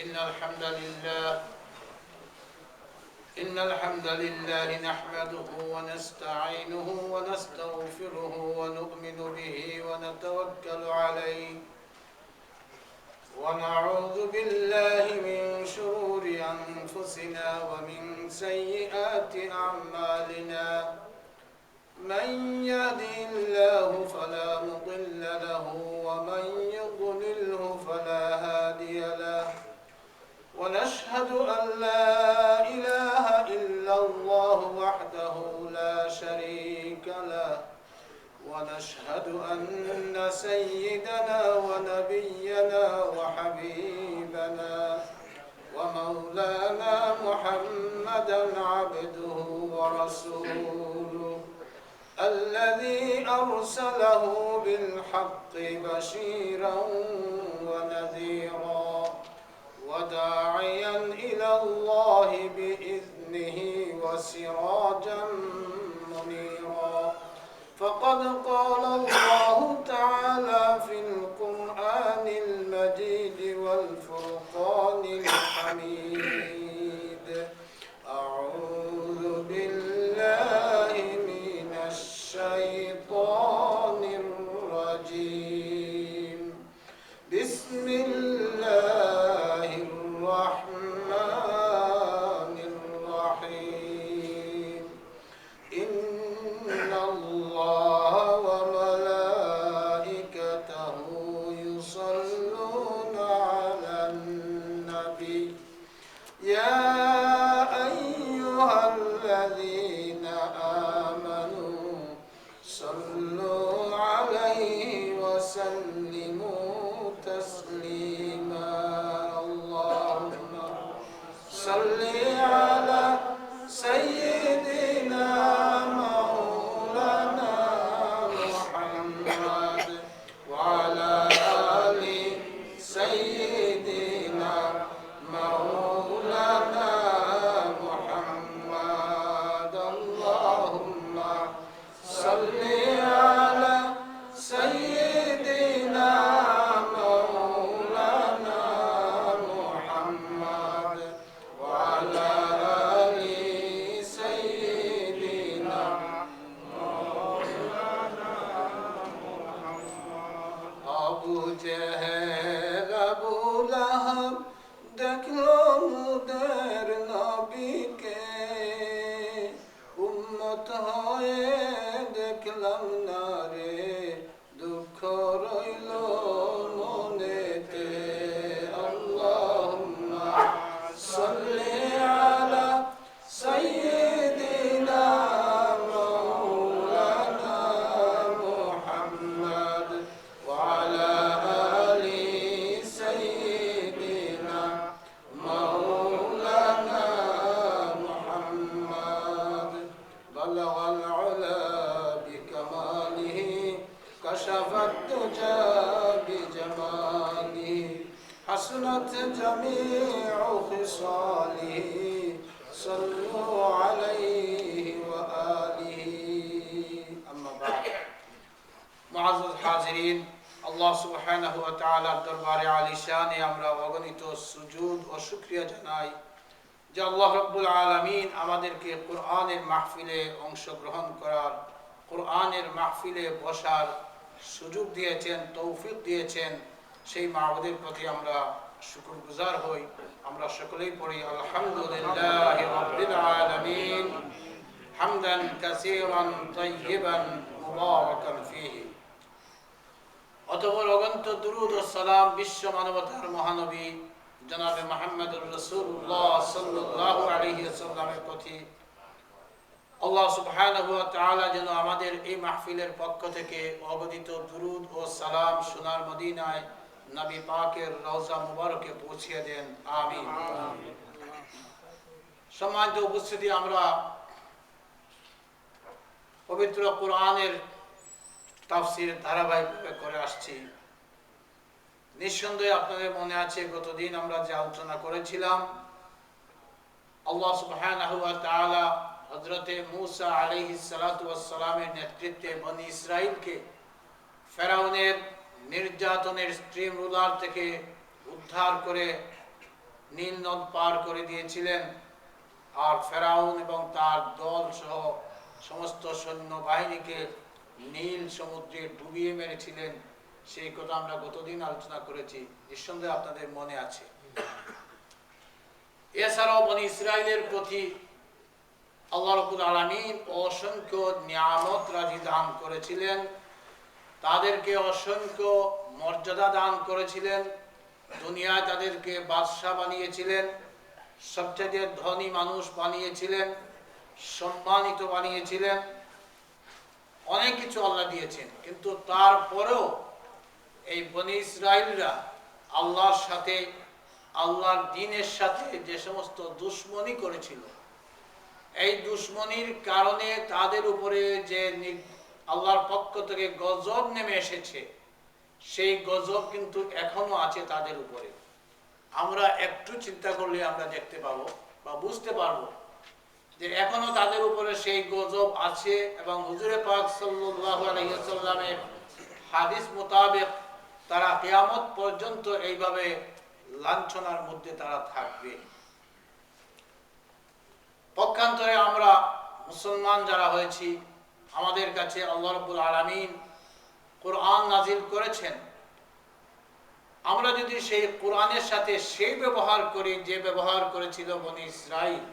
إن الحمد لله نحمده ونستعينه ونستغفره ونؤمن به ونتوكل عليه ونعوذ بالله من شرور أنفسنا ومن سيئات أعمالنا من يهده الله فلا مضل له ومن يضلله فلا هادي له ونشهد أن لا إله إلا الله وحده لا شريك له ونشهد أن سيدنا ونبينا وحبيبنا ومولانا محمدا عبده ورسوله الذي أرسله بالحق بشيرا ونذيرا وداعيا إلى الله بإذنه وسراجا منيرا فقد قال الله تعالى في القرآن المجيد والفرقان الحميد أعوذ بالله من الشيطان الرجيم بسم الله الرحمن الرحيم إن الله وملائكته يصلون على النبي يا أيها الذين آمنوا صلوا عليه وسلموا تسليما اللهم صل على سيدنا مولانا محمد وعلى آل سيدنا مولانا محمد اللهم صل على سيدنا مولانا محمد وعلى آل سيدنا مولانا محمد আবু জেহেল আবু লাহাব দেখলো মুদের নবীকে উম্মত হয়ে দেখলাম না রে দুঃখ রইল মনেতে আল্লাহুম্মা সাল্লি আলা সাইয়্যিদিনা মাওলানা মুহাম্মদ ওয়া আলা আলি সাইয়্যিদিনা মাওলানা মুহাম্মদ বালাগাল উলা বিকামালিহি কাশাফাত তুজা বিজামালিহি حسنت جميع خصاله صلوا عليه وآله أما بعد معزز حاضرين আল্লাহ সুবহানাহু ওয়া তাআলার দরবারে আলিশানে আমরা অগণিত সুজুদ ও শুকরিয়া জানাই যে আল্লাহ রাব্বুল আলামিন আমাদেরকে কোরআনের মাহফিলে অংশগ্রহণ করার কোরআনের মাহফিলে বসার সুযোগ দিয়েছেন তৌফিক দিয়েছেন সেই মাবুদের প্রতি আমরা শুকরগুজার হই আমরা সকলেই পড়ি আলহামদুলিল্লাহি রাব্বিল আলামিন হামদান কাসীরান তাইয়িবান মুবারাকান ফীহি অতঃপর অগণিত দুরূদ ও সালাম বিশ্ব মানবতার মহানবী জনাবে মুহাম্মদুর রাসূলুল্লাহ সাল্লাল্লাহু আলাইহি ওয়াসাল্লামের প্রতি আল্লাহ সুবহানাহু ওয়া তাআলা যেন আমাদের এই মাহফিলের পক্ষ থেকে অগণিত দুরূদ ও সালাম সোনার মদিনায় নবী পাকের রওজা মুবারকে পৌঁছিয়ে দেন আমিন সম্মানিত উপস্থিতি আমরা পবিত্র কোরআনের তাফসীর ধারাবাহিকভাবে করে আসছি নিঃসন্দেহে আপনাদের মনে আছে গতদিন আমরা যে আলোচনা করেছিলাম আল্লাহ সুবহানাহু ওয়া তাআলা হযরতে মূসা আলাইহিস সালাতু ওয়াস সালামের নেতৃত্বে বনি ইসরাইলকে ফেরাউনের নির্যাতনের স্ট্রিম রুলার থেকে উদ্ধার করে নীল নদ পার করে দিয়েছিলেন, আর ফেরাউন এবং তার দল সহ সমস্ত সৈন্য বাহিনীকে নীল সমুদ্রে ডুবিয়ে মেরেছিলেন, সেই কথা আমরা গতদিন আলোচনা করেছি, নিঃসন্দেহে আপনাদের মনে আছে। এছাড়াও বনী ইসরাইলের প্রতি আল্লাহ রাব্বুল আলামিন অসংখ্য নিয়ামত রাজি দান করেছিলেন, তাদেরকে অসংখ্য মর্যাদা দান করেছিলেন, দুনিয়ায় তাদেরকে বাদশা বানিয়েছিলেন, সবচেয়ে ধনী মানুষ বানিয়েছিলেন, সম্মানিত বানিয়েছিলেন, অনেক কিছু আল্লাহ দিয়েছেন। কিন্তু তারপরেও এই বনী ইসরাইলরা আল্লাহর সাথে, আল্লাহর দ্বীনের সাথে যে সমস্ত দুশমনি করেছিল, এই দুশমনির কারণে তাদের উপরে যে আল্লাহর পক্ষ থেকে গজব নেমে এসেছে, সেই গজব কিন্তু এখনো আছে তাদের উপরে। আমরা একটু চিন্তা করলে আমরা দেখতে পাবো বা বুঝতে পারবো যে এখনো তাদের উপরে সেই গজব আছে, এবং হুজুরে পাক সাল্লাল্লাহু আলাইহি ওয়াসাল্লামের হাদিস মোতাবেক তারা কিয়ামত পর্যন্ত এইভাবে লাঞ্ছনার মধ্যে তারা থাকবে। পক্ষান্তরে আমরা মুসলমান যারা হয়েছি, আমাদের কাছে আল্লাহ রাব্বুল আলামিন কোরআন নাজিল করেছেন, আমরা যদি সেই কোরআনের সাথে সেই ব্যবহার করি যে ব্যবহার করেছিল বনী ইসরাইল,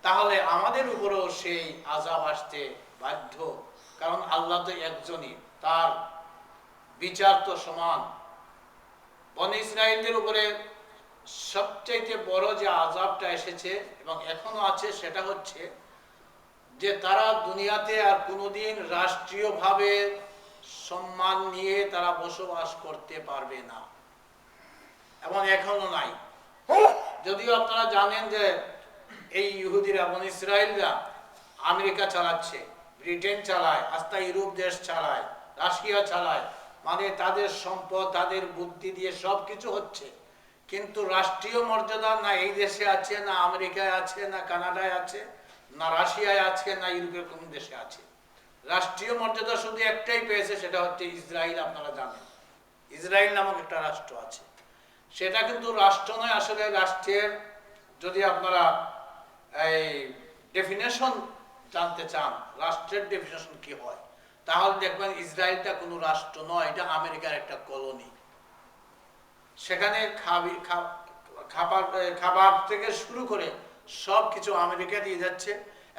তাহলে আমাদের উপরেও সেই আযাব আসতে বাধ্য। কারণ আল্লাহ তো একজনই, তার বিচার তো সমান। বনী ইসরাইলদের উপরে সবচাইতে বড় যে আযাবটা এসেছে এবং এখনো আছে, সেটা হচ্ছে যে তারা দুনিয়াতে আর কোনোদিন রাষ্ট্রীয়ভাবে সম্মান নিয়ে তারা বসবাস করতে পারবে না, এবং এখনো নাই। যদিও আপনারা জানেন যে এই ইহুদিরা, বনী ইসরাইলরা আমেরিকা চালাচ্ছে, ব্রিটেন চালায়, আস্তা ইউরোপ দেশ চালায়, রাশিয়া চালায়, মানে তাদের সম্পদ, তাদের বুদ্ধি দিয়ে সব কিছু হচ্ছে। কিন্তু রাষ্ট্রীয় মর্যাদা না এই দেশে আছে, না আমেরিকায় আছে, না কানাডায় আছে, না রাশিয়ায় আছে, না ইউরোপের কোন দেশে আছে। রাষ্ট্রীয় মর্যাদা শুধু একটাই পেয়েছে, সেটা হচ্ছে ইসরায়েল। আপনারা জানেন ইসরায়েল নামক একটা রাষ্ট্র আছে, সেটা কিন্তু রাষ্ট্র নয় আসলে। রাষ্ট্রের যদি আপনারা এই ডেফিনেশন জানতে চান, রাষ্ট্রের ডেফিনেশন কি হয়, তাহলে দেখবেন ইসরায়েলটা কোনো রাষ্ট্র নয়, এটা আমেরিকার একটা কলোনি। সেখানে খাবার থেকে শুরু করে সব কিছু আমেরিকা দিয়ে যাচ্ছে,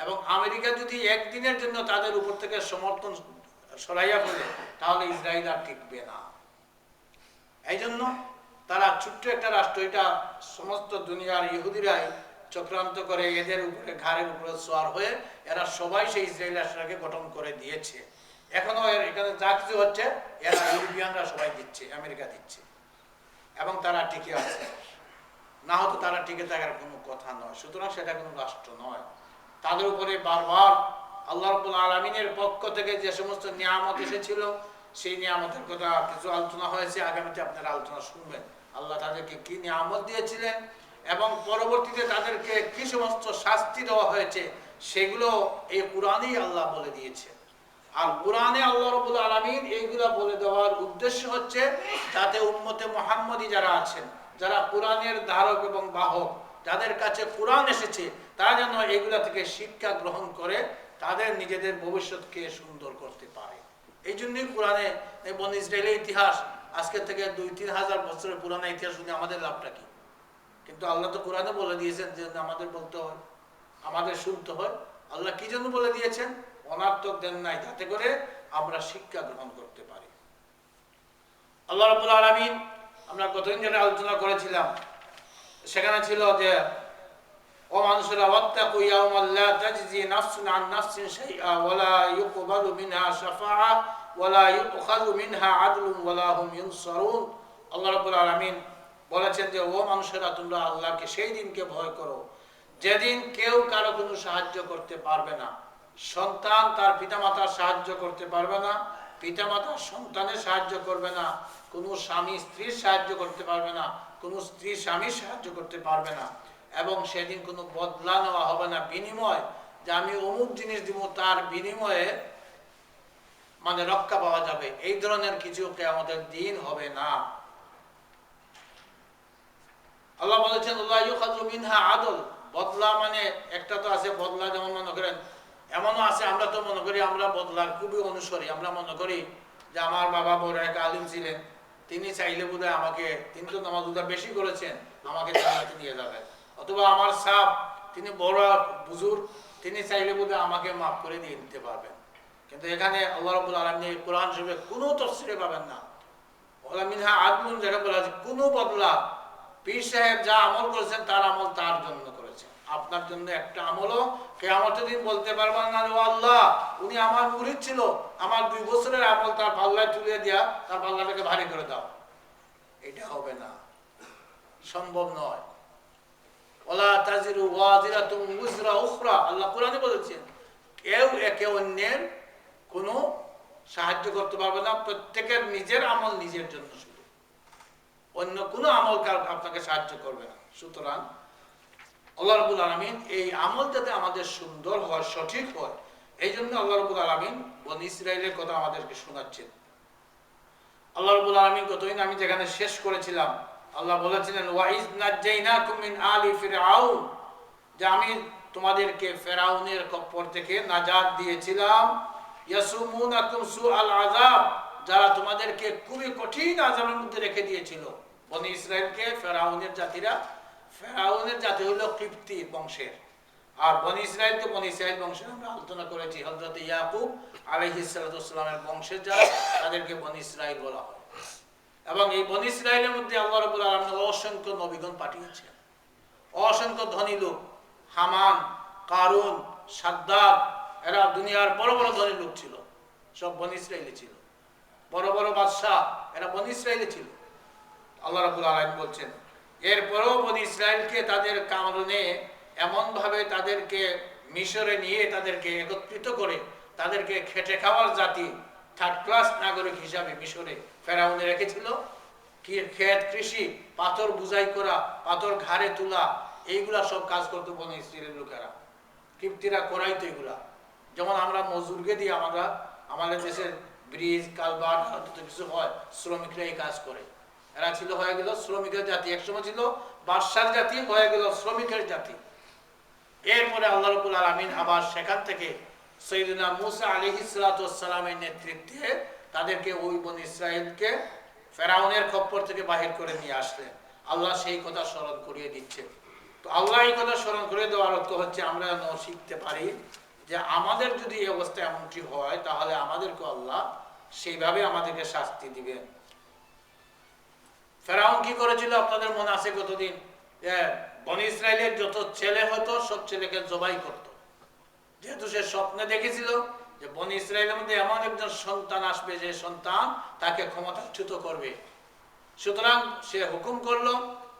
এবং আমেরিকা যদি একদিনের জন্য তাদের উপর থেকে সমর্থন সরাইয়া ফেলে, তাহলে ইসরায়েল আর টিকবে না। এই জন্য তারা ছোট্ট একটা রাষ্ট্র, এটা সমস্ত দুনিয়ার ইহুদিরাই চক্রান্ত করে এদের উপরে, ঘাড়ের উপরে সোয়ার হয়ে এরা সবাই সেই ইসরায়েল রাষ্ট্রকে গঠন করে দিয়েছে। এখনো এখানে যা কিছু হচ্ছে এরা ইউরোপিয়ানরা সবাই দিচ্ছে, আমেরিকা দিচ্ছে, এবং তারা টিকে আছে। না হতো তারা টিকে থাকার কোনো কথা নয়। সুতরাং সেটা কোনো রাষ্ট্র নয়। তাদের উপরে বারবার আল্লাহ রাব্বুল আলামিনের পক্ষ থেকে যে সমস্ত নিয়ামত এসেছিল, সেই নিয়ামতের কথা কিছু আলোচনা হয়েছে, আগামীতে আপনারা আলোচনা শুনবেন। আল্লাহ তাদেরকে কি নিয়ামত দিয়েছিলেন এবং পরবর্তীতে তাদেরকে কি সমস্ত শাস্তি দেওয়া হয়েছে, সেগুলো এই কোরআনেই আল্লাহ বলে দিয়েছে। আর কোরআনে আল্লাহ রাব্বুল আলামিন এইগুলো বলে দেওয়ার উদ্দেশ্য হচ্ছে যাতে উম্মতে মুহাম্মদী যারা আছেন, যারা কোরআনের ধারক এবং বাহক, যাদের কাছে কোরআন এসেছে, তারা যেন এগুলা থেকে শিক্ষা গ্রহণ করে তাদের নিজেদের ভবিষ্যৎকে সুন্দর করতে পারে। এই জন্যই কোরআনে বনী ইসরাইলের ইতিহাস আজকে থেকে ২-৩ হাজার বছরের পুরানো ইতিহাস শুনে আমাদের লাভটা কি? কিন্তু আল্লাহ তো কোরআনে বলে দিয়েছেন যে আমাদের বলতে হয়, আমাদের শুনতে হয়। আল্লাহ কি জন্য বলে দিয়েছেন? অনার্থক দেন নাই, যাতে করে আমরা শিক্ষা গ্রহণ করতে পারি। আল্লাহ রাব্বুল আলামিন, আমরা গতদিন যেটা আলোচনা করেছিলাম, সেখানে ছিল যে ও মানুষেরা, ওয়াত্তাকু ইয়াওমান লা তাজজি নাফসুন আন নাফসিন শাইআ ওয়ালা ইউকবালু মিনহা শাফাআ ওয়ালা ইউখাযু মিনহা আদলুন ওয়ালা হুম ইউনসারুন। আল্লাহ রাব্বুল আলামিন বলেছেন যে ও মানুষেরা, তোমরা আল্লাহকে সেই দিনকে ভয় করো যেদিন কেউ কারো কোনো সাহায্য করতে পারবে না। সন্তান তার পিতামাতার সাহায্য করতে পারবে না, পিতামাতা সন্তানের সাহায্য করবে না, কোনো স্বামী স্ত্রীর সাহায্য করতে পারবে না, কোনো স্ত্রী স্বামীর সাহায্য করতে পারবে না, এবং সেদিন কোনো বদলা নেওয়া হবে না, বিনিময় যে আমি অমুক জিনিস দিব তার বিনিময়ে মানে রক্ষা পাওয়া যাবে, এই ধরনের কিছু কিয়ামতের দিন হবে না। আল্লাহ বলেছেন লা ইউখাযু মিনহা আদল, বদলা মানে একটা তো আছে বদলা, যেমন মনে করেন এমনও আছে আমরা তো মনে করি আমরা বদলার খুবই অনুসরী, আমরা মনে করি যে আমার বাবা বড় এক আলিম ছিলেন, তিনি চাইলে বোধহয় আমাকে, তিনি তো নামাজ বেশি করেছেন, আমাকে জান্নাতে নিয়ে যাবেন, অথবা আমার সাহেব তিনি বড় বুজুর্গ, তিনি চাইলে বোধহয় আমাকে মাফ করে দিয়ে দিতে পারবেন। কিন্তু এখানে আল্লাহ রাব্বুল আলামিন কোরআন শরীফে কোনো তফসিরে পাবেন না ওয়ালা মিনহা আদলুন, যেটা বলা আছে কোনো বদলা, পীর সাহেব যা আমল করেছেন তার আমল তার জন্য করেছেন, আপনার জন্য একটা আমলও কিয়ামতের দিন বলতে পারবেন না ও আল্লাহ উনি আমার মুরিদ ছিল, আমার 2 বছরের আমল তার পাল্লায় তুলে দেয়া, তার পাল্লাটাকে ভারী করে দাও, এটা হবে না, সম্ভব নয়। ওয়ালা তাজিরু ওয়াজিরাতুন উযরা উখরা, আল্লাহ কোরআনে বলেছেন কেউ একে অন্যের কোনো সাহায্য করতে পারবে না, প্রত্যেকের নিজের আমল নিজের জন্য, শুধু অন্য কোনো আমল আপনাকে সাহায্য করবে না। সুতরাং আল্লাহ রাব্বুল আলামিন এই আমল যাতে আমাদের সুন্দর হয়, সঠিক হয়, এই জন্য আল্লাহ রাব্বুল আলামিন বনী ইসরাইলের কথা আমাদেরকে শোনাচ্ছেন। আল্লাহ রাব্বুল আলামিন কতদিন আমি যেখানে শেষ করেছিলাম, আল্লাহ বলেছিলেন ওয়াইজ নাজ্জাইনাকুম মিন আলি ফিরআউন, যে আমি তোমাদেরকে ফেরাউনের কপ্পর থেকে নাজাত দিয়েছিলাম, ইয়াসুমুনাকুম সুআল আযাব, যারা তোমাদেরকে খুবই কঠিন আযাবের মধ্যে রেখে দিয়েছিল বনী ইসরাইলকে। ফেরাউনের জাতিরা, ফেরাউনের জাতি হলো কিপ্তি বংশের, আর বনী ইসরাইলকে বনী ইসরাইল বংশের আমরা আলোচনা করেছি, হযরত ইয়াকুব আলাইহিস সালাতু ওয়াসসালামের বংশের যারা, তাদেরকে বনী ইসরাইল বলা হয়। এবং এই বনী ইসরাইলের মধ্যে আল্লাহ রাব্বুল আলামিন অসংখ্য নবীগণ পাঠিয়েছেন, অসংখ্য ধনী লোক, হামান, কারুন, সাদ্দাদ, এরা দুনিয়ার বড় বড় ধনী লোক ছিল, সব বনী ইসরাইলে ছিল, বড় বড় বাদশাহ এরা বনী ইসরাইলে ছিল। আল্লাহ রাব্বুল আলামিন বলছেন এরপরেও বনী ইসরাইলকে তাদের কারণে এমনভাবে তাদেরকে মিশরে নিয়ে তাদেরকে একত্রিত করে তাদেরকে খেটে খাওয়ার জাতি, 3rd ক্লাস নাগরিক হিসাবে মিশরে ফেরাউনে রেখেছিল। ক্ষেত কৃষি, পাথর বুঝাই করা, পাথর ঘাড়ে তোলা, এইগুলা সব কাজ করতো বনী ইসরাইলের লোকেরা, কিপ্তিরা করাইতো এগুলা। যেমন আমরা মজুরকে দিয়ে আমরা আমাদের দেশের ব্রিজ কালভার্ট যত কিছু হয়, শ্রমিকরা এই কাজ করে, এরা ছিল হয়ে গেল শ্রমিকের জাতি, একসময় ছিল বাদশার জাতি, হয়ে গেল শ্রমিকের জাতি। এরপরে আল্লাহ রাব্বুল আলামিন আবার সেখান থেকে সাইয়েদনা মূসা আলাইহিস সালাতু ওয়াস সালামের নেতৃত্বে তাদেরকে, ওই বনী ইসরাইলকে ফেরাউনের খপ্পর থেকে বাহির করে নিয়ে আসলেন। আল্লাহ সেই কথা স্মরণ করিয়ে দিচ্ছে। তো আল্লাহ এই কথা স্মরণ করে দেওয়ার অর্থ হচ্ছে আমরা যেন শিখতে পারি যে আমাদের যদি এই অবস্থা এমনটি হয়, তাহলে আমাদেরকে আল্লাহ সেইভাবে আমাদেরকে শাস্তি দিবেন। ফেরাউন কি করেছিল আপনাদের মনে আছে কতদিন, বনী ইসরাইলের যত ছেলে হতো সব ছেলেকে জবাই করত, যেহেতু সে স্বপ্নে দেখেছিল যে বনী ইসরাইলের মধ্যে এমন একজন সন্তান আসবে যে সন্তান তাকে ক্ষমতাচ্যুত করবে। সুতরাং সে হুকুম করলো,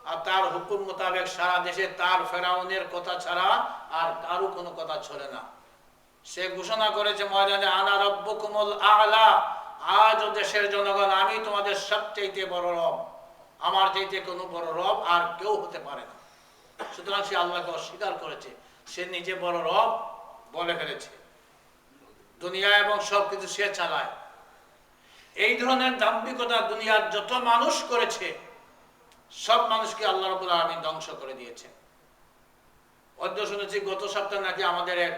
আর তার হুকুম মোতাবেক সারা দেশে তার ফেরাউনের কথা ছাড়া আর কারো কোনো কথা চলে না। সে ঘোষণা করেছে ময়দানে, আনা রাব্বুকুমুল আ'লা, আজ দেশের জনগণ আমি তোমাদের সবচেয়ে বড় রব, আমার চাইতে কোনো বড় রব আর কেউ হতে পারে না। সুতরাং সে আল্লাহকে অস্বীকার করেছে, সে নিজে বড় রব বলে ফেলেছে, দুনিয়া এবং সবকিছু সে চালায়। এই ধরনের দাম্ভিকতা দুনিয়ার যত মানুষ করেছে সব মানুষকে আল্লাহ রাব্বুল আলামিন ধ্বংস করে দিয়েছে। অদ্য শুনেছি গত সপ্তাহে নাকি আমাদের এক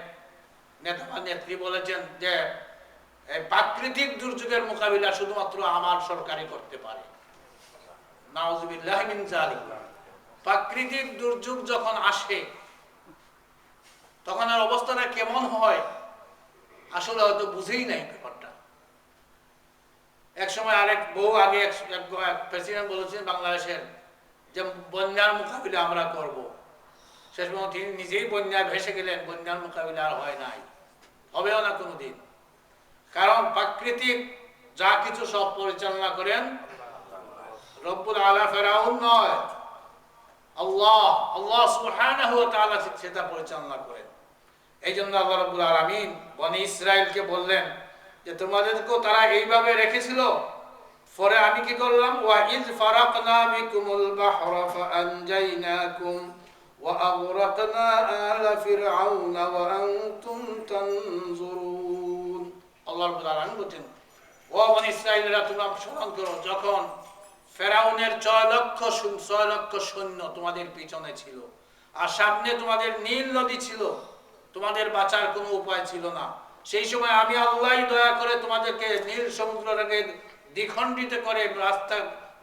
নেতা বা নেত্রী বলেছেন যে প্রাকৃতিক দুর্যোগের মোকাবিলা শুধুমাত্র আমার সরকারই করতে পারে। নাউযুবিল্লাহি মিন যালিক। প্রাকৃতিক দুর্যোগ যখন আসে তখন আর অবস্থাটা কেমন হয় আসলে হয়তো বুঝেই নাই ব্যাপারটা। এক সময় আরেক বহু আগে এক প্রেসিডেন্ট বলেছেন বাংলাদেশের যে বন্যার মোকাবিলা আমরা করব, শেষ পর্যন্ত তিনি নিজেই বন্যায় ভেসে গেলেন, বন্যার মোকাবিলা আর হয় নাই, হবেও না কোনোদিন। কারণ প্রাকৃতিক যা কিছু সব পরিচালনা করেন রব্বুল আলা, ফেরাউন নয়, আল্লাহ, আল্লাহ সুবহানাহু ওয়া তাআলা সেটা পরিচালনা করেন। এই জন্য আল্লাহ রাব্বুল আলামিন বনী ইসরাইলকে বললেন যে তোমাদেরকেও তারা এইভাবে রেখেছিল, পরে আমি কি করলাম, ওয়া ইয ফারাকনা বিকুমুল বাহরা ফাআনজাইনাকুম ওয়া আগরাকনা আলা ফিরআউনা ওয়া আনতুম তানজুরুন। আল্লাহ রাব্বুল আলামিন বলেন, ও বনী ইসরাইলরা তোমরা স্মরণ করো যখন ফেরাউনের 6 লক্ষ সৈন্য তোমাদের পিছনে ছিল, আর সামনে তোমাদের নীল নদী ছিল, তোমাদের বাঁচার কোনো উপায় ছিল না। সেই সময় আমি আল্লাহই দয়া করে তোমাদেরকে নীল সমুদ্রটাকে দ্বিখণ্ডিত করে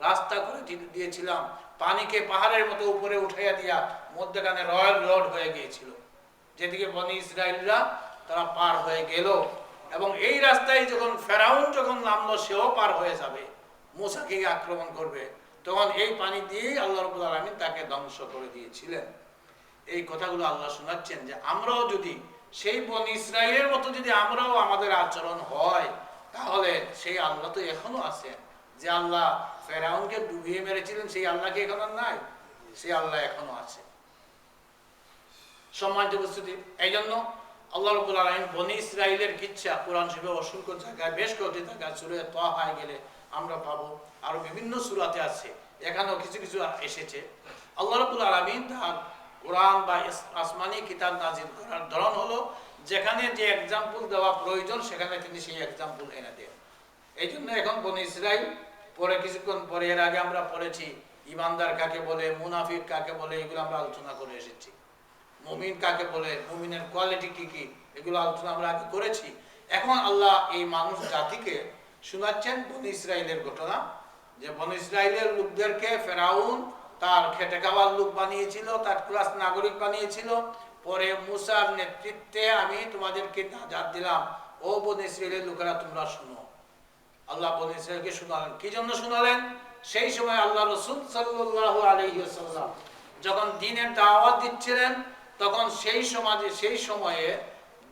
রাস্তা করে দিয়েছিলাম, পানিকে পাহাড়ের মতো উপরে উঠাইয়া দিয়া মধ্যখানে রয়্যাল রোড হয়ে গিয়েছিল, যেদিকে বনি ইসরায়েলরা তারা পার হয়ে গেল। এবং এই রাস্তায় যখন ফেরাউন যখন নামলো, সেও পার হয়ে যাবে, মূসাকে আক্রমণ করবে, তখন এই পানি দিয়েই আল্লাহ রাব্বুল আলামিন তাকে ধ্বংস করে দিয়েছিলেন। এই কথাগুলো আল্লাহ শোনাচ্ছেন যে আমরাও যদি সেই বনি ইসরায়েলের মতো যদি আমরাও আমাদের আচরণ হয়, তাহলে সেই আল্লাহ তো এখনো আছেন। যে আল্লাহ ফেরাউনকে ডুবিয়ে মেরেছিলেন, সেই আল্লাহকে এখন আর নাই, সেই আল্লাহ এখনো আছে। সম্মানিত উপস্থিতি, এই জন্য আল্লাহ রাব্বুল আলামিন বনি ইসরাইলের কিচ্ছা কোরআন শরীফে অসংখ্য জায়গায়, বেশ কয়েকটি জায়গায়, সূরা তাহায় গেলে আমরা পাবো, আরো বিভিন্ন সূরাতে আছে, এখানেও কিছু কিছু এসেছে। আল্লাহ রাব্বুল আলামিন তার কোরআন বা আসমানি কিতাব নাজিল করার ধরন হলো, যেখানে যে এক্সাম্পল দেওয়া প্রয়োজন সেখানে তিনি সেই এক্সাম্পল এনে দেন। এই জন্য এখন বনি ইসরাইল পরে কিছুক্ষণ পরে, এর আগে আমরা পড়েছি ইমানদার কাকে বলে, মুনাফিক কাকে বলে, এগুলো আমরা আলোচনা করে এসেছি। মুমিন কাকে বলে, মুমিনের কোয়ালিটি কি কি, এগুলো আলোচনা আমরা আগে করেছি। এখন আল্লাহ এই মানুষ জাতিকে শোনাচ্ছেন বনি ইসরাইলের ঘটনা, যে বনি ইসরাইলের লোকদেরকে ফেরাউন তার খেটে খাওয়ার লোক বানিয়েছিল, তার ক্লাস নাগরিক বানিয়েছিল। পরে মুসার নেতৃত্বে আমি তোমাদেরকে নাজাত দিলাম, ও বনি ইসরাইলের লোকেরা তোমরা শুনো। আল্লাহ বনি ইসরাইলকে শোনালেন, কি জন্য শোনালেন? সেই সময় আল্লাহ রাসূল সাল্লাল্লাহু আলাইহি ওয়াসাল্লাম যখন দ্বীনের দাওয়াত দিচ্ছিলেন, তখন সেই সময়ে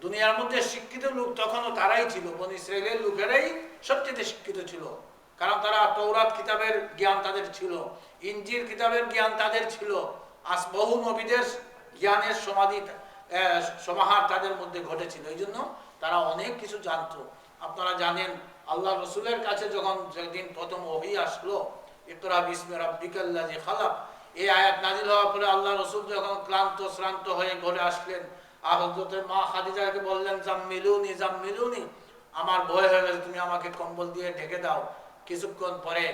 দুনিয়ার মধ্যে শিক্ষিত লোক তখনও তারাই ছিল, বনি ইসরাইলের লোকেরাই সবচেয়ে শিক্ষিত ছিল। কারণ তারা তৌরাত কিতাবের জ্ঞান তাদের ছিল, ইনজিল কিতাবের জ্ঞান তাদের ছিল, বহু নবীদের জ্ঞানের সমাহার তাদের মধ্যে ঘটেছিল। এই জন্য তারা অনেক কিছু জানতো। আপনারা জানেন, আল্লাহ রসুলের কাছে যখন যেদিন প্রথম ওহী আসলো, ইকরা বিসমি রাব্বিকাল্লাযী খালাক, এই আয়াত নাজিল হওয়ার পরে আল্লাহ রসুল যখন ক্লান্ত শ্রান্ত হয়ে ঘরে আসলেন, আর হযরতের মা খাদিজাকে বললেন, জাম্মিলুনি জাম্মিলুনি, আমার ভয় হয়ে গেছে, তুমি আমাকে কম্বল দিয়ে ঢেকে দাও। কিছুক্ষণ পরে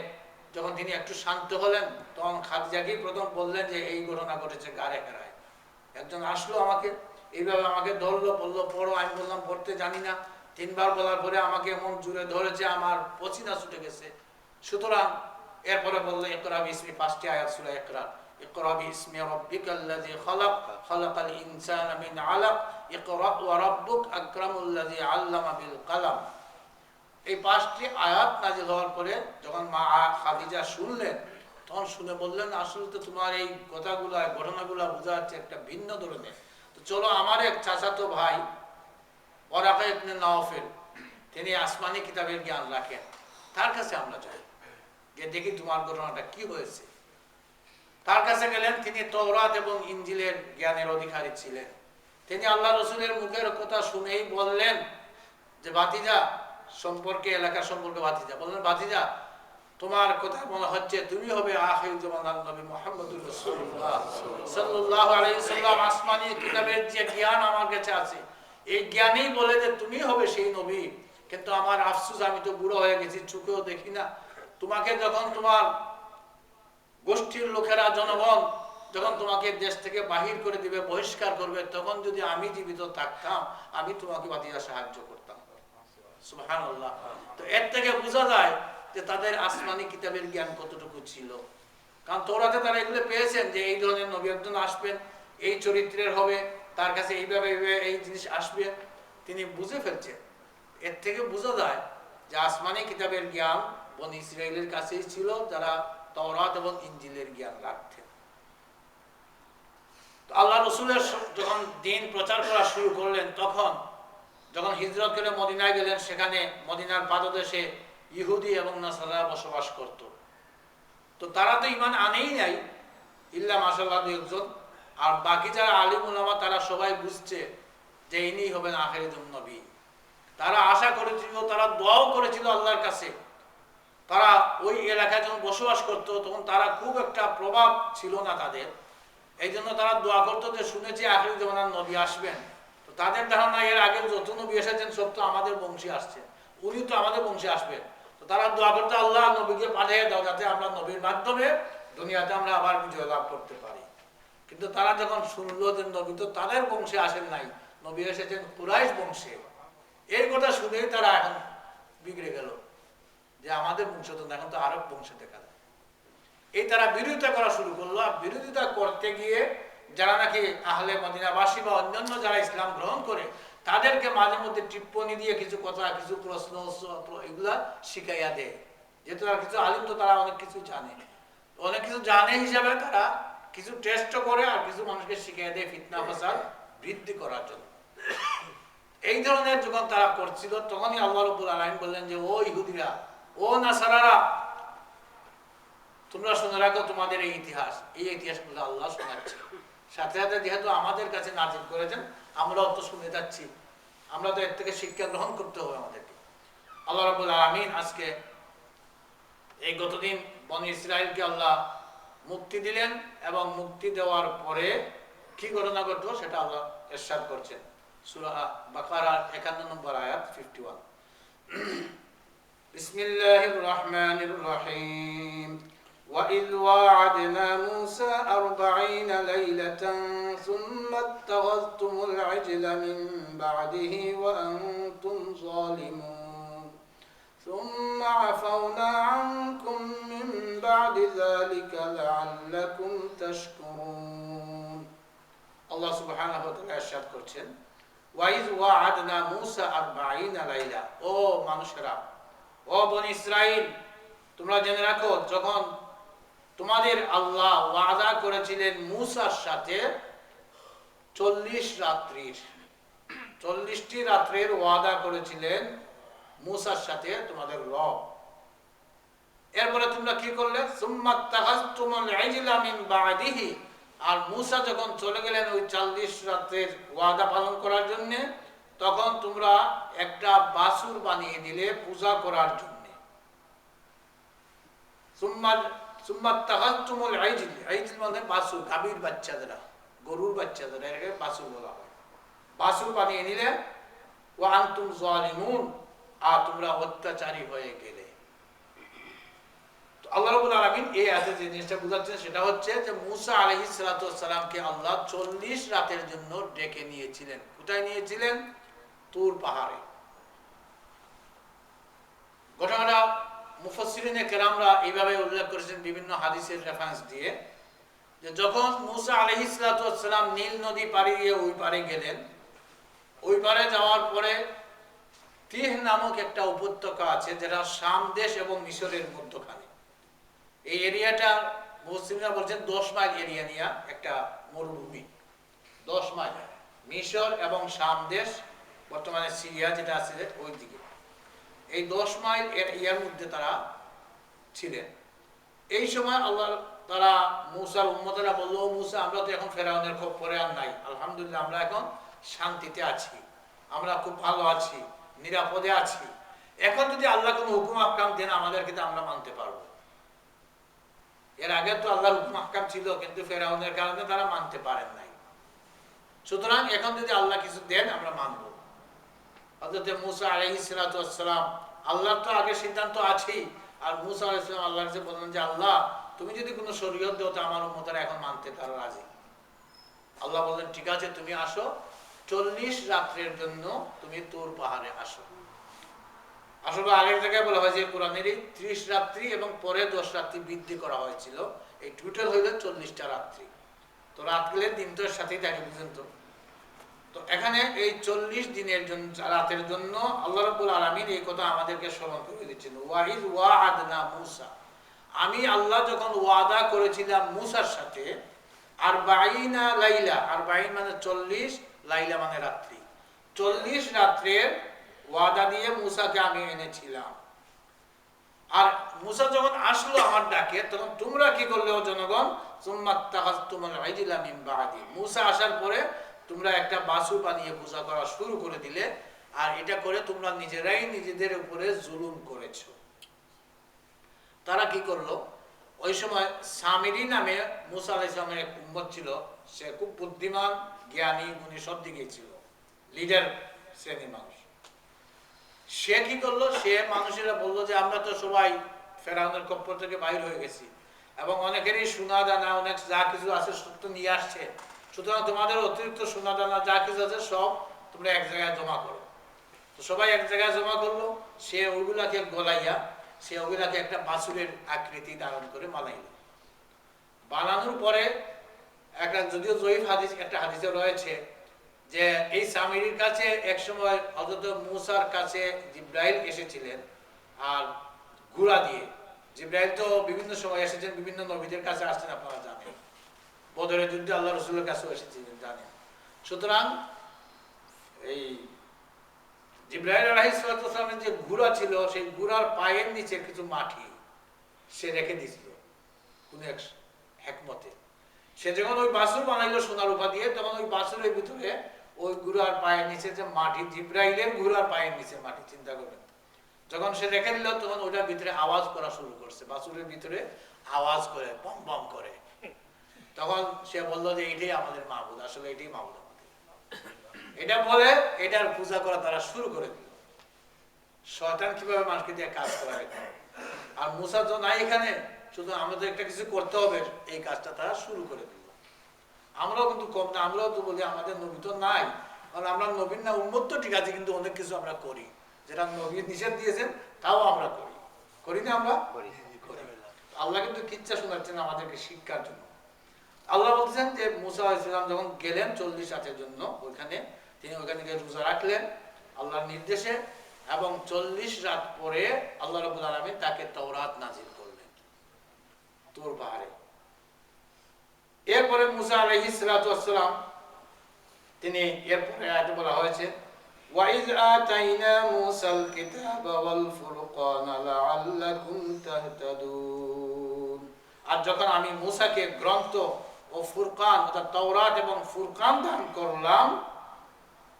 যখন তিনি একটু শান্ত হলেন, তখন খাদিজাকেই প্রথম বললেন যে এই ঘটনা ঘটেছে গাড়ে হেরায়। একজন আসলো আমাকে এইভাবে আমাকে ধরলো, বললো পড়ো, আমি বললাম পড়তে জানি না। 3 বার বলার পরে আমাকে এমন জুড়ে ধরেছে, আমার পছিনা ছুটে গেছে। সুতরাং এরপরে বললো ইকরা বিসমি, 5টি আয়াত সূরা ইকরা, ইকরা বিসমি রাব্বিকাল্লাযী খালাক, খালাকাল ইনসানা মিন আলাক, ইকরা ওয়া রাব্বুক আকরামুল্লাযী আল্লামা বিল কলম। এই 5টি আয়াত নাজিল হওয়ার পরে যখন মা খাদিজা শুনলেন, তখন শুনে বললেন, আসলে তো তোমার এই কথাগুলো ঘটনাগুলো বোঝা যাচ্ছে একটা ভিন্ন ধরনের। তো চলো, আমার এক চাচাতো ভাই ওয়ারাকা ইবনে নাওফল, তিনি আসমানি কিতাবের জ্ঞান রাখেন, তার কাছে আমরা যাই, যে দেখি তোমার ঘটনাটা কি হয়েছে। তার কাছে গেলেন, তিনি তওরাত এবং ইনজিলের জ্ঞানের অধিকারী ছিলেন। তিনি আল্লাহ রসুলের মুখের কথা শুনেই বললেন যে ভাতিজা সম্পর্কে, এলাকা সম্পর্কে ভাতিজা বললেন, ভাতিজা তোমার কথা মনে হচ্ছে তুমি হবে আখির জামানার নবী মুহাম্মদুর রাসূলুল্লাহ সাল্লাল্লাহু আলাইহি ওয়াসাল্লাম। আসমানি কিতাবের যে জ্ঞান আমার কাছে আছে, এই জ্ঞানেই বলে যে তুমি হবে সেই নবী। কিন্তু আমার আফসোস, আমি তো বুড়ো হয়ে গেছি, চোখেও দেখি না। তোমাকে যখন তোমার গোষ্ঠীর লোকেরা, জনগণ যখন তোমাকে দেশ থেকে বাহির করে দিবে, বহিষ্কার করবে, তখন যদি আমি জীবিত থাকতাম, আমি তোমাকে ভাতিজা সাহায্য করতাম। সুবহানাল্লাহ। তো এর থেকে বোঝা যায় যে তাদের আসমানি কিতাবের জ্ঞান কতটুকু ছিল। কারণ তওরাতে তারা এগুলো পেয়েছেন যে এই ধরনের নবী একজন আসবেন, এই চরিত্রের হবে, তার কাছে এইভাবে এই জিনিস আসবে, তিনি বুঝে ফেলছেন। এর থেকে বোঝা যায় যে আসমানি কিতাবের জ্ঞান বনি ইসরাইলের কাছেই ছিল, যারা তওরাত এবং ইনজিলের জ্ঞান রাখতেন। তো আল্লাহ রসুলের যখন দ্বীন প্রচার করা শুরু করলেন, তখন যখন হিজরত করে মদিনায় গেলেন, সেখানে মদিনার পাদদেশে ইহুদি এবং নাসারা বসবাস করত। তো তারা তো ঈমান আনেই নাই, ইল্লা মাশাআল্লাহ 2-1 জন। আর বাকি যারা আলিম উলামা, তারা সবাই বুঝছে যে ইনি হবেন আখিরুন নবী। তারা আশা করেছিল, তারা দোয়াও করেছিল আল্লাহর কাছে। তারা ওই এলাকায় যখন বসবাস করত, তখন তারা খুব একটা প্রভাব ছিল না তাদের। এই জন্য তারা দোয়া করতো যে শুনেছি আখির জামানার নবী আসবেন। তো তাদের ধারণা এর আগে যত নবী এসেছেন সব তো আমাদের বংশী আসছে, উনি তো আমাদের বংশে আসবেন। তো তারা দোয়া করতে, আল্লাহ নবীকে পাঠিয়ে দাও যাতে আমরা নবীর মাধ্যমে দুনিয়াতে আমরা আবার বিজয় লাভ করতে পারি। কিন্তু তারা যখন শুনলো যে নবী তো তাদের বংশে আসেন নাই, নবী এসেছেন কুরাইশ বংশে, এই কথা শুনেই তারা এখন বিগড়ে গেল যে আমাদের বংশ তো এখন তো আরব বংশে দেখা যায়। এই তারা বিরোধিতা করা শুরু করলো। আর বিরোধিতা করতে গিয়ে যারা নাকি আহলে মদিনাবাসী বা অন্যান্য যারা ইসলাম গ্রহণ করে তাদেরকে মাঝে মধ্যে টিপ্পনি দিয়ে কিছু কথা, কিছু প্রশ্ন এগুলা শিখাইয়া দেয়। যেহেতু তারা কিছু আলিম, তো তারা অনেক কিছু জানে, অনেক কিছু জানে হিসাবে তারা কিছু টেস্ট করে আর কিছু মানুষকে শিখিয়ে দেয় ফিতনা ফাসাদ বৃদ্ধি করার জন্য। এই ধরনের যখন তারা করছিল তখনই আল্লাহ রাব্বুল আলামিন বললেন যে ও ইহুদিরা, ও নাসারারা, তোমরা শুনে রাখো তোমাদের এই ইতিহাসগুলো আল্লাহ শোনাচ্ছে। সাথে সাথে যেহেতু আমাদের কাছে নাজিল করেছেন, আমরাও তো শুনে যাচ্ছি, আমরা তো এর থেকে শিক্ষা গ্রহণ করতে হবে আমাদেরকে। আল্লাহ রাব্বুল আলামিন আজকে এই গতদিন বনী ইসরাইলকে আল্লাহ মুক্তি দিলেন এবং মুক্তি দেওয়ার পরে কি ঘটনা ঘটলো সেটা আল্লাহ ইরশাদ করছেন সূরা বাকারার 51 নম্বর আয়াত 51। বিসমিল্লাহির রহমানির রহিম। وَإِذْ وَاعَدْنَا مُوسَىٰ 40 لَيْلَةً ثُمَّ اتَّخَذْتُمُ الْعِجْلَ مِن بَعْدِهِ وَأَنتُمْ ظَالِمُونَ ثُمَّ عَفَوْنَا عَنكُم مِّن بَعْدِ ذَلِكَ لَعَلَّكُمْ تَشْكُرُونَ। আল্লাহ সুবহানাহু ওয়া তাআলা ইরশাদ করছেন, ওয়াইজ ওয়া'আদনা মূসা 40 লাইলা। ও মানুষেরা, ও বনী ইসরাইল, তোমরা জেনে রাখো যখন তোমাদের আল্লাহ ওয়াদা করেছিলেন মূসার সাথে 40টি রাত্রির ওয়াদা করেছিলেন মূসার সাথে তোমাদের রব। এরপরে তোমরা কি করলে? সুম্মা তাখাযতুমুল ইজলা মিন বা'দিহি। আর মূসা যখন চলে গেলেন ওই 40 রাতের ওয়াদা পালন করার জন্য, তখন তোমরা একটা বাছুর বানিয়ে দিলে পূজা করার জন্য। সুম্মা তাখাযতুমুল ইজল, ইজল মানে বাছুর, গাভীর বাচ্চা যারা, গরুর বাচ্চা যারা, এটাকে বাছুর বলা হয়। বাছুর বানিয়ে নিলে ওয়া আনতুম যালিমুন, আর তোমরা অত্যাচারী হয়ে গেলে। আল্লাহ রাব্বুল আলামিন এই আয়াতে যে জিনিসটা বোঝাচ্ছেন সেটা হচ্ছে যে মূসা আলাইহিস সালাতু ওয়াস সালামকে আল্লাহ 40 রাতের জন্য ডেকে নিয়েছিলেন। কোথায় নিয়েছিলেন? তুর পাহাড়ে। ঘটনাটা মুফাসসিরিনে কেরামরা এইভাবে উল্লেখ করেছেন বিভিন্ন হাদিসের রেফারেন্স দিয়ে, যে যখন মূসা আলাইহিস সালাতু ওয়াস সালাম নীল নদী পাড়ি দিয়ে ওই পারে গেলেন, ওই পারে যাওয়ার পরে তিহ নামক একটা উপত্যকা আছে যেটা শাম দেশ এবং মিশরের মধ্যখানে। এই এরিয়াটা মুসলিমরা বলছেন 10 মাইল এরিয়া নিয়ে একটা মরুভূমি। 10 মাইল মিশর এবং শাম দেশ, বর্তমানে সিরিয়া যেটা আছে ওই দিকে, এই 10 মাইল এরিয়ার মধ্যে তারা ছিলেন। এই সময় আল্লাহ তারা মূসার উম্মতেরা বলল, মূসা আমরা তো এখন ফেরাউনের খপ্পরে আর নাই, আলহামদুলিল্লাহ আমরা এখন শান্তিতে আছি, আমরা খুব ভালো আছি, নিরাপদে আছি। এখন যদি আল্লাহ কোনো হুকুম আহকাম দেন আমাদের কিন্তু আমরা মানতে পারবো। এর আগে তো আল্লাহর হুকুম আহকাম ছিল, কিন্তু ফেরাউনের কারণে তারা মানতে পারেন নাই। সুতরাং এখন যদি আল্লাহ কিছু দেন আমরা মানবো। হযরত মূসা আলাইহিস সালাতু ওয়াস সালাম, আল্লাহর তো আগে সিদ্ধান্ত আছেই, আর মূসা আলাইহিস সালাম আল্লাহর কাছে বললেন যে আল্লাহ তুমি যদি কোনো শরীয়ত দাও তো আমার উম্মতেরা এখন মানতে তারা রাজি। আল্লাহ বললেন ঠিক আছে তুমি আসো, 40 রাত্রের জন্য তুমি তুর পাহাড়ে আসো। আসলে আগের জায়গায় বলা হয়েছে কোরআনেরই 30 রাত্রি এবং পরে 10 রাত্রি বৃদ্ধি করা হয়েছিল, এই টোটাল হইল 40টা রাত্রি। তো রাত গেলে দিন তো এর সাথেই থাকে, বুঝেন তো। তো এখানে এই 40 দিনের জন্য, রাতের জন্য আল্লাহ রাব্বুল আলামিন এই কথা আমাদেরকে স্মরণ করে দিচ্ছেন। ওয়াইজ ওয়া'আদনা মূসা, আমি আল্লাহ যখন ওয়াদা করেছিলাম মূসার সাথে 40 লাইলা, 40 মানে 40, লাইলা মানে রাত্রি, 40 রাত্রের ওয়াদা দিয়ে মূসাকে আমি এনেছিলাম। আর মূসা যখন আসলো আমার ডাকে, তখন তোমরা কি করলে ও জনগণ? সুম্মা তাখাযতুমুল ইজলা মিন বা'দি, মূসা আসার পরে তোমরা একটা বাছুর বানিয়ে পূজা করা শুরু করে দিলে, আর এটা করে তোমরা নিজেরাই নিজেদের উপরে জুলুম করেছো। তারা কি করলো? ওই সময় সামিরি নামে মূসা আলাইহিস সালামের এক উম্মত ছিল, সে খুব বুদ্ধিমান, জ্ঞানী, গুণী, সব দিকেই ছিল, লিডার শ্রেণীর মানুষ। সে কি করলো, সে মানুষেরা বললো যে আমরা তো সবাই ফেরাউনের কপ্পর থেকে বাইর হয়ে গেছি এবং অনেকেরই সোনা দানা অনেক যা কিছু আছে সব তো নিয়ে আসছে, সুতরাং তোমাদের অতিরিক্ত সোনা দানা যা কিছু আছে সব তোমরা এক জায়গায় জমা করো। তো সবাই এক জায়গায় জমা করলো, সে ওগুলাকে গলাইয়া সে ওগুলাকে একটা বাছুরের আকৃতি ধারণ করে বানাইল। বানানোর পরে একটা, যদিও জয়ীফ হাদিস, একটা হাদিসে রয়েছে যে এই সামিরির কাছে একসময় হযরত মূসার কাছে জিব্রাইল এসেছিলেন আর ঘোড়া দিয়ে। জিব্রাইল তো বিভিন্ন সময় এসেছেন, বিভিন্ন নবীদের কাছে আসছেন, আপনারা জানেন। বদরের যুদ্ধে আল্লাহ রাসূলের কাছেও এসেছিলেন, জানেন। সুতরাং এই জিব্রাইল আলাইহিস সালামের যে ঘোড়া ছিল, সেই ঘোড়ার পায়ের নিচে কিছু মাটি সে রেখে দিয়েছিল কোন এক হিকমতে। সে যখন ওই বাছুর বানাইলো সোনার রূপা দিয়ে, তখন ওই বাছুরের ভিতরে ওই ঘোড়ার পায়ের নিচে যে মাটি, জিব্রাইলের ঘোড়ার পায়ের নিচে মাটি, চিন্তা করবেন। যখন সে রেখে দিল তখন ওটার ভিতরে আওয়াজ করা শুরু করছে, বাছুরের ভিতরে আওয়াজ করে, বম বম করে। তখন সে বললো যে এটাই আমাদের মাবুদ, আসলে এটাই মাবুদ আমাদের। এটা বলে এটার পূজা করা তারা শুরু করে দিল। শয়তান কিভাবে মানুষকে দিয়ে কাজ করায়। আর মুসা তো নাই এখানে, শুধু আমাদের একটা কিছু করতে হবে, এই কাজটা তারা শুরু করে দিল। আমরাও কিন্তু কম না, আমরাও তো বলি আমাদের নবী তো নাই, কারণ আমরা নবীর না উম্মত তো ঠিক আছে, কিন্তু অনেক কিছু আমরা করি যেটা নবী নিষেধ দিয়েছেন তাও আমরা করি না আমরা করি। আল্লাহ কিন্তু কিচ্ছা শোনাচ্ছেন আমাদেরকে শিক্ষার জন্য। আল্লাহ বলছেন যে মুসা আলাইহিস সালাম যখন গেলেন 40 রাতের জন্য ওইখানে, তিনি ওইখানে গিয়ে রোজা রাখলেন আল্লাহর নির্দেশে, এবং 40 রাত পরে আল্লাহ রাব্বুল আলামিন তাকে তাওরাত নাজিল করলেন তুর পাহাড়ে। এরপরে মুসা আলাইহিস সালাম তিনি, এরপরে আয়াতে বলা হয়েছে ওয়াইজ আতাইনা মুসাল কিতাবা ওয়াল ফুরকানা লাআল্লাকুম তাহতাদুন। আর যখন আমি মুসাকে গ্রন্থ ও ফুরকান অর্থাৎ তাওরাত এবং ফুরকান দান করলাম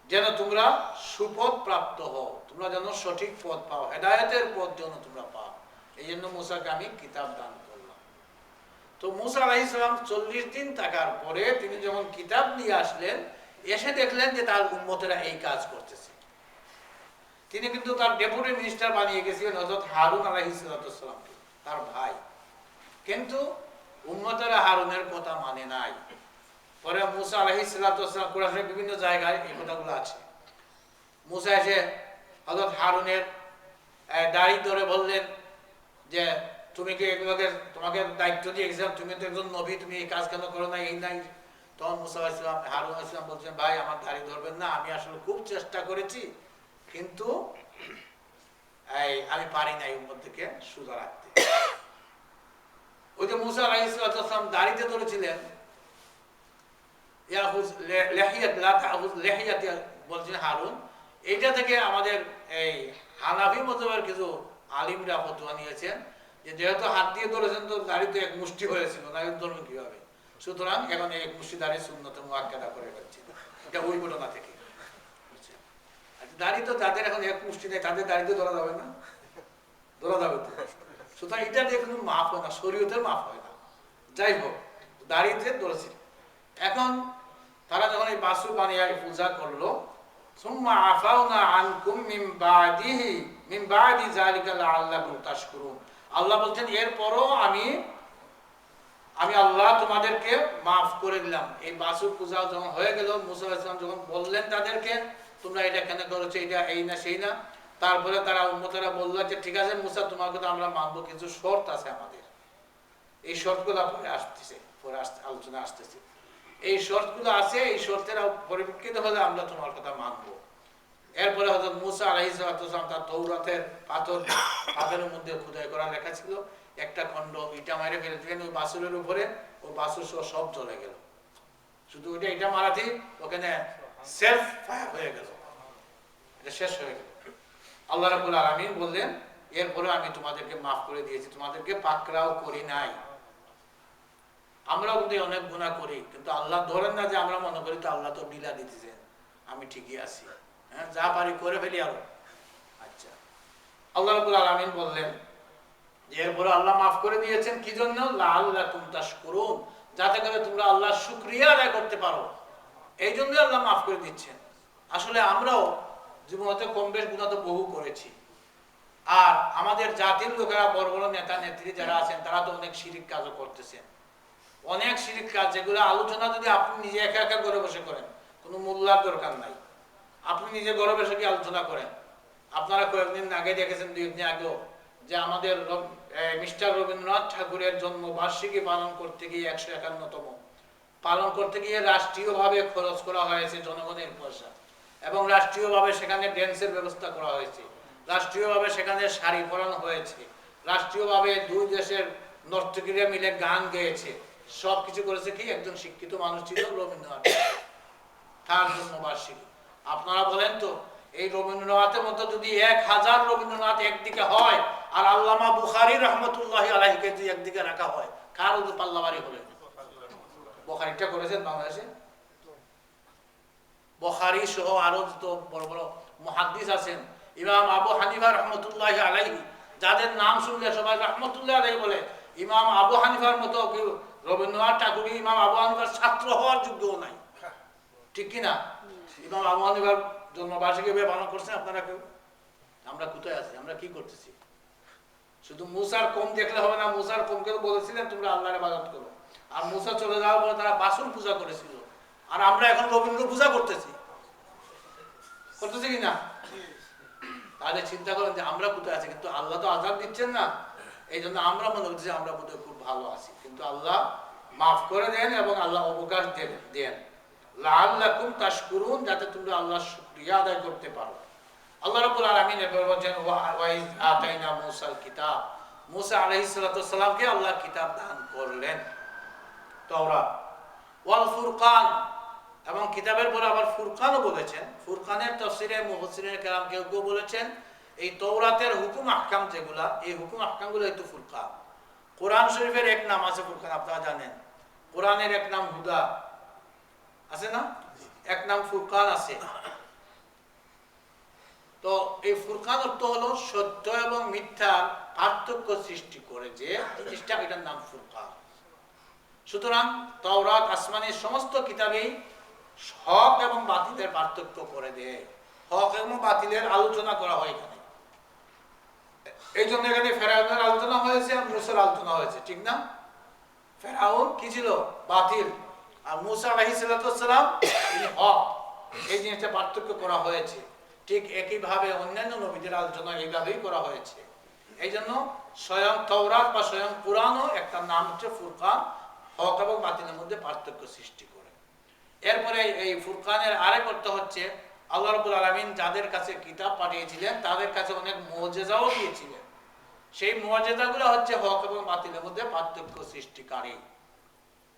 যেন তোমরা সুপথ প্রাপ্ত হও, তোমরা যেন সঠিক পথ পাও, হেদায়েতের পথ যেন তোমরা পাও, এই জন্য মুসাকে আমি কিতাব দান করলাম। তো মুসা আলাইহিস সালাম 40 দিন থাকার পরে তিনি যখন কিতাব নিয়ে আসলেন, এসে দেখলেন যে তার উম্মতেরা এই কাজ করতেছে। তিনি কিন্তু তার ডেপুটি মিনিস্টার বানিয়ে গেছিলেন হযরত হারুন আলাইহিস সালামকে, তার ভাই, কিন্তু উম্মতেরা হারুনের কথা মানে নাই। পরে মুসা আলাইহিস সালাম, কোরআনের বিভিন্ন জায়গায় এই কথাগুলো আছে। মুসা এসে হযরত হারুনের দাড়ি ধরে বললেন যে তুমি কি এগুলোকে, তোমাকে দায়িত্ব দিয়ে গেছিলাম, তুমি তো একজন নবী, তুমি এই কাজ কেন করো না, এই নাই। তখন মুসা আলাইহিস সালাম, হারুন আলাইহিস সালাম বলছেন, ভাই আমার দাড়ি ধরবেন না, আমি আসলে খুব চেষ্টা করেছি, কিন্তু আমি পারি নাই উম্মতকে সোজা রাখতে। ওই যে মুসা আলাইহিস সালাম দাড়িতে ধরেছিলেন, বলছেন হারুন, এইটা থেকে আমাদের এই হানাফি মতবাদের কিছু আলিমরা ফতোয়া নিয়েছেন যে যেহেতু হাত দিয়ে ধরেছেন তো দাড়ি তো এক মুষ্টি হয়েছিল, না ধরবেন কিভাবে, সুতরাং এখন এক মুষ্টি দাড়ি সুন্নত মুআক্কাদা করে ফেলছে। এটা ওই ঘটনা থেকে দাড়ি তো যাদের এখন এক মুষ্টি নেই তাদের দাড়িতে ধরা যাবে না, ধরা যাবে তো, সুতরাং এটা দিয়ে কোনো মাফ হয় না, শরীয়তের মাফ হয় না। যাই হোক, দাড়িতে ধরেছিল। এখন তারা যখন এই বাছুর বানিয়ে পূজা করলো, সুম্মা আফাউনা আনকুম মিন বাদিহি মিন বাদি যালিকা লাআল্লাকুম তাশকুরুন। আল্লাহ বলছেন এরপরও আমি আল্লাহ তোমাদেরকে মাফ করে দিলাম। এই বাছুর পূজা যখন হয়ে গেল, মুসা আলাইহিস সালাম যখন বললেন তাদেরকে তোমরা এটা কেন করেছো, এটা এই না সেই না, তারপরে তারা উম্মতেরা বলল যে ঠিক আছে মুসা তোমার কথা আমরা মানবো, কিছু শর্ত আছে আমাদের। এই শর্তগুলো পরে আসতেছে, পরে আলোচনা আসতেছে। এই শর্তগুলো আছে, এই শর্তের পরিপ্রেক্ষিতে হলে আমরা তোমার কথা মানবো। এরপরে হযরত মুসা আলাইহিস সালাম তার তৌরাতের পাথরের মধ্যে খোদাই করা লেখা ছিল, একটা খণ্ড ইটা মারে ফেলে দিলেন ওই বাছুরের উপরে, ও বাছুর সব জ্বলে গেল, শুধু ওইটা ইটা মারাতেই ওখানে সেলফ ফায়ার হয়ে গেল, এটা শেষ হয়ে গেল। আল্লাহ রাব্বুল আলামিন বললেন এরপরে আমি তোমাদেরকে মাফ করে দিয়েছি, তোমাদেরকে পাকড়াও করি নাই। আমরাও কিন্তু অনেক গুনাহ করি, কিন্তু আল্লাহ ধরেন না যে আমরা মনে করি তো আল্লাহ তো বিলা দিতেছেন, আমি ঠিকই আছি, হ্যাঁ যা পারি করে ফেলি আরো। আচ্ছা, আল্লাহ রাব্বুল আলামিন বললেন যে এরপরে আল্লাহ মাফ করে দিয়েছেন কি জন্য, লাআল্লাকুম তাশকুরুন, যাতে করে তোমরা আল্লাহর শুকরিয়া আদায় করতে পারো, এই জন্যই আল্লাহ মাফ করে দিচ্ছেন। আসলে আমরাও জীবনে কম বেশ গুণা তো বহু করেছি। আর আমাদের জাতির লোকেরা বড় বড় নেতা নেত্রী যারা আছেন তারা তো অনেক শিরিক কাজও করতেছেন, অনেক শিরিক কাজ, যেগুলো আলোচনা যদি আপনি নিজে একা একা ঘরে বসে করেন, কোনো মোল্লার দরকার নাই, আপনি নিজে ঘরে বসে কি আলোচনা করেন। আপনারা কয়েকদিন আগে দেখেছেন, 2 দিন আগেও, যে আমাদের মিস্টার রবীন্দ্রনাথ ঠাকুরের জন্মবার্ষিকী পালন করতে গিয়ে 151তম পালন করতে গিয়ে রাষ্ট্রীয়ভাবে খরচ করা হয়েছে জনগণের পয়সা, এবং রাষ্ট্রীয়ভাবে সেখানে ড্যান্সের ব্যবস্থা করা হয়েছে, রাষ্ট্রীয়ভাবে সেখানে শাড়ি পরানো হয়েছে, রাষ্ট্রীয়ভাবে 2 দেশের নর্তকীরা মিলে গান গেয়েছে, সবকিছু করেছে কি একজন শিক্ষিত মানুষ ছিল রবীন্দ্রনাথ, তার জন্মবার্ষিকী। আপনারা বলেন তো, এই রবীন্দ্রনাথের মতো যদি 1000 রবীন্দ্রনাথ একদিকে হয় আর আল্লামা বুখারী রহমতুল্লাহি আলাইহিকে যদি একদিকে রাখা হয়, কার উপর পাল্লাবাড়ি হবে? বুখারীটা করেছেন বাংলাদেশে, বুখারী সহ আরো যত বড় বড় মুহাদ্দিস আছেন, ইমাম আবু হানিফা রহমতুল্লাহি আলাইহি, যাদের নাম শুনলে সবাই রহমতুল্লাহ আলাইহি বলে, ইমাম আবু হানিফার মতো কেউ রবীন্দ্রনাথ ঠাকুর ইমাম আবু হানিফার ছাত্র হওয়ার যোগ্যও নাই, ঠিক কিনা? ইমাম আবু হানিফার জন্মবার্ষিকী পালন করছেন আপনারা কেউ? আমরা কোথায় আছি? আমরা কি করতেছি? শুধু মুসার কম দেখলে হবে না, মুসার কমকে বলেছিলেন তোমরা আল্লাহর ইবাদত করো, আর মুসা চলে যাওয়ার পরে তারা বাসন পূজা করেছিল, আর আমরা এখন রবীন্দ্র পূজা করতেছি কিনা? তাহলে চিন্তা করেন যে আমরা কোথায় আছি, কিন্তু আল্লাহ তো আযাব দিচ্ছেন না, এই জন্য আমরা মনে করছি আমরা বোধহয় খুব ভালো আছি, কিন্তু আল্লাহ মাফ করে দেন এবং আল্লাহ অবকাশ দেন লাআল্লাকুম তাশকুরুন, যাতে তোমরা আল্লাহর শুকরিয়া আদায় করতে পারো। আল্লাহ রাব্বুল আলামিন এরপর বলেন ওয়াইজ আতাইনা মুসাল কিতাব, মুসা আলাইহিস সালাতু সালামকে আল্লাহ কিতাব দান করলেন, তাওরাত, ওয়াল ফুরকান, এবং কিতাবের পরে আবার ফুরকানও বলেছেন। ফুরকানের তাফসীরে মুফাসসিরিনে কেরাম কেউ কেউ বলেছেন এই তাওরাতের হুকুম আহকাম যেগুলা, এই হুকুম আহকামগুলো একটু ফুরকান। কোরআন শরীফের এক নাম আছে ফুরকান, আপনারা জানেন, কোরআনের এক নাম হুদা আছে না, এক নাম ফুরকান আছে। তো এই ফুরকান অর্থ হলো সত্য এবং মিথ্যা পার্থক্য সৃষ্টি করে যে জিনিসটা, এটার নাম ফুরকান। সুতরাং তাওরাত আসমানের সমস্ত কিতাবেই হক এবং বাতিলের পার্থক্য করে দেয়, হক এবং বাতিলের আলোচনা করা হয় এখানে। এই জন্য এখানে ফেরাউনের আলোচনা হয়েছে আর মুসার আলোচনা হয়েছে, ঠিক না? ফেরাউন কি ছিল? বাতিল, আর মুসা আলাইহিস সালাম তিনি হক, এই জিনিসটা পার্থক্য করা হয়েছে। ঠিক একইভাবে অন্যান্য নবীদের আলোচনা এইভাবেই করা হয়েছে। এই জন্য স্বয়ং তাওরাত বা স্বয়ং কুরআনও একটা নাম হচ্ছে ফুরকান, হক এবং বাতিলের মধ্যে পার্থক্য সৃষ্টি করে। এরপরে এই ফুরকানের আরেক অর্থ হচ্ছে আল্লাহ রাব্বুল আলামিন যাদের কাছে কিতাব পাঠিয়েছিলেন তাদের কাছে অনেক মুজিজাও দিয়েছিলেন, সেই মুজিজাগুলো হচ্ছে হক এবং বাতিলের মধ্যে পার্থক্য সৃষ্টিকারী।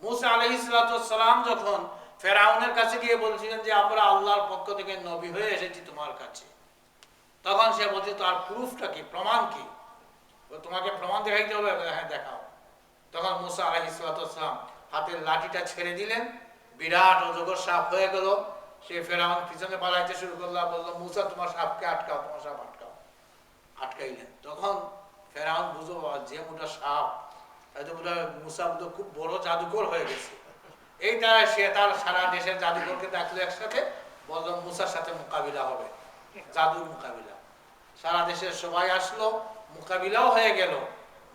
মুসা আলাইহিস সালাম যখন ফেরাউনের কাছে গিয়ে বলছিলেন যে আমরা আল্লাহর পক্ষ থেকে নবী হয়ে এসেছি তোমার কাছে, তখন সে বলছে তার প্রুফটা কি, প্রমাণ কি? তোমাকে প্রমাণ দেখাইতে হবে। হ্যাঁ দেখাও। তখন মুসা আলাইহিস সালাম হাতের লাঠিটা ছেড়ে দিলেন, বিরাট অজগর সাপ হয়ে গেল। সে ফেরাউন পিছনে পালাইতে শুরু করলো, বললো মুসা তোমার সাপকে আটকাও, তোমার সাপ আটকাও। আটকাইলেন। তখন ফেরাউন বুঝো যে মোটা সাপ, হয়তো মুসা খুব বড় জাদুকর হয়ে গেছে। এইটা সে তার সারা দেশের জাদুকরকে ডাকলো একসাথে, বললো মুসার সাথে মোকাবিলা হবে, জাদুর মোকাবিলা। সারা দেশের সবাই আসলো, মোকাবিলাও হয়ে গেল।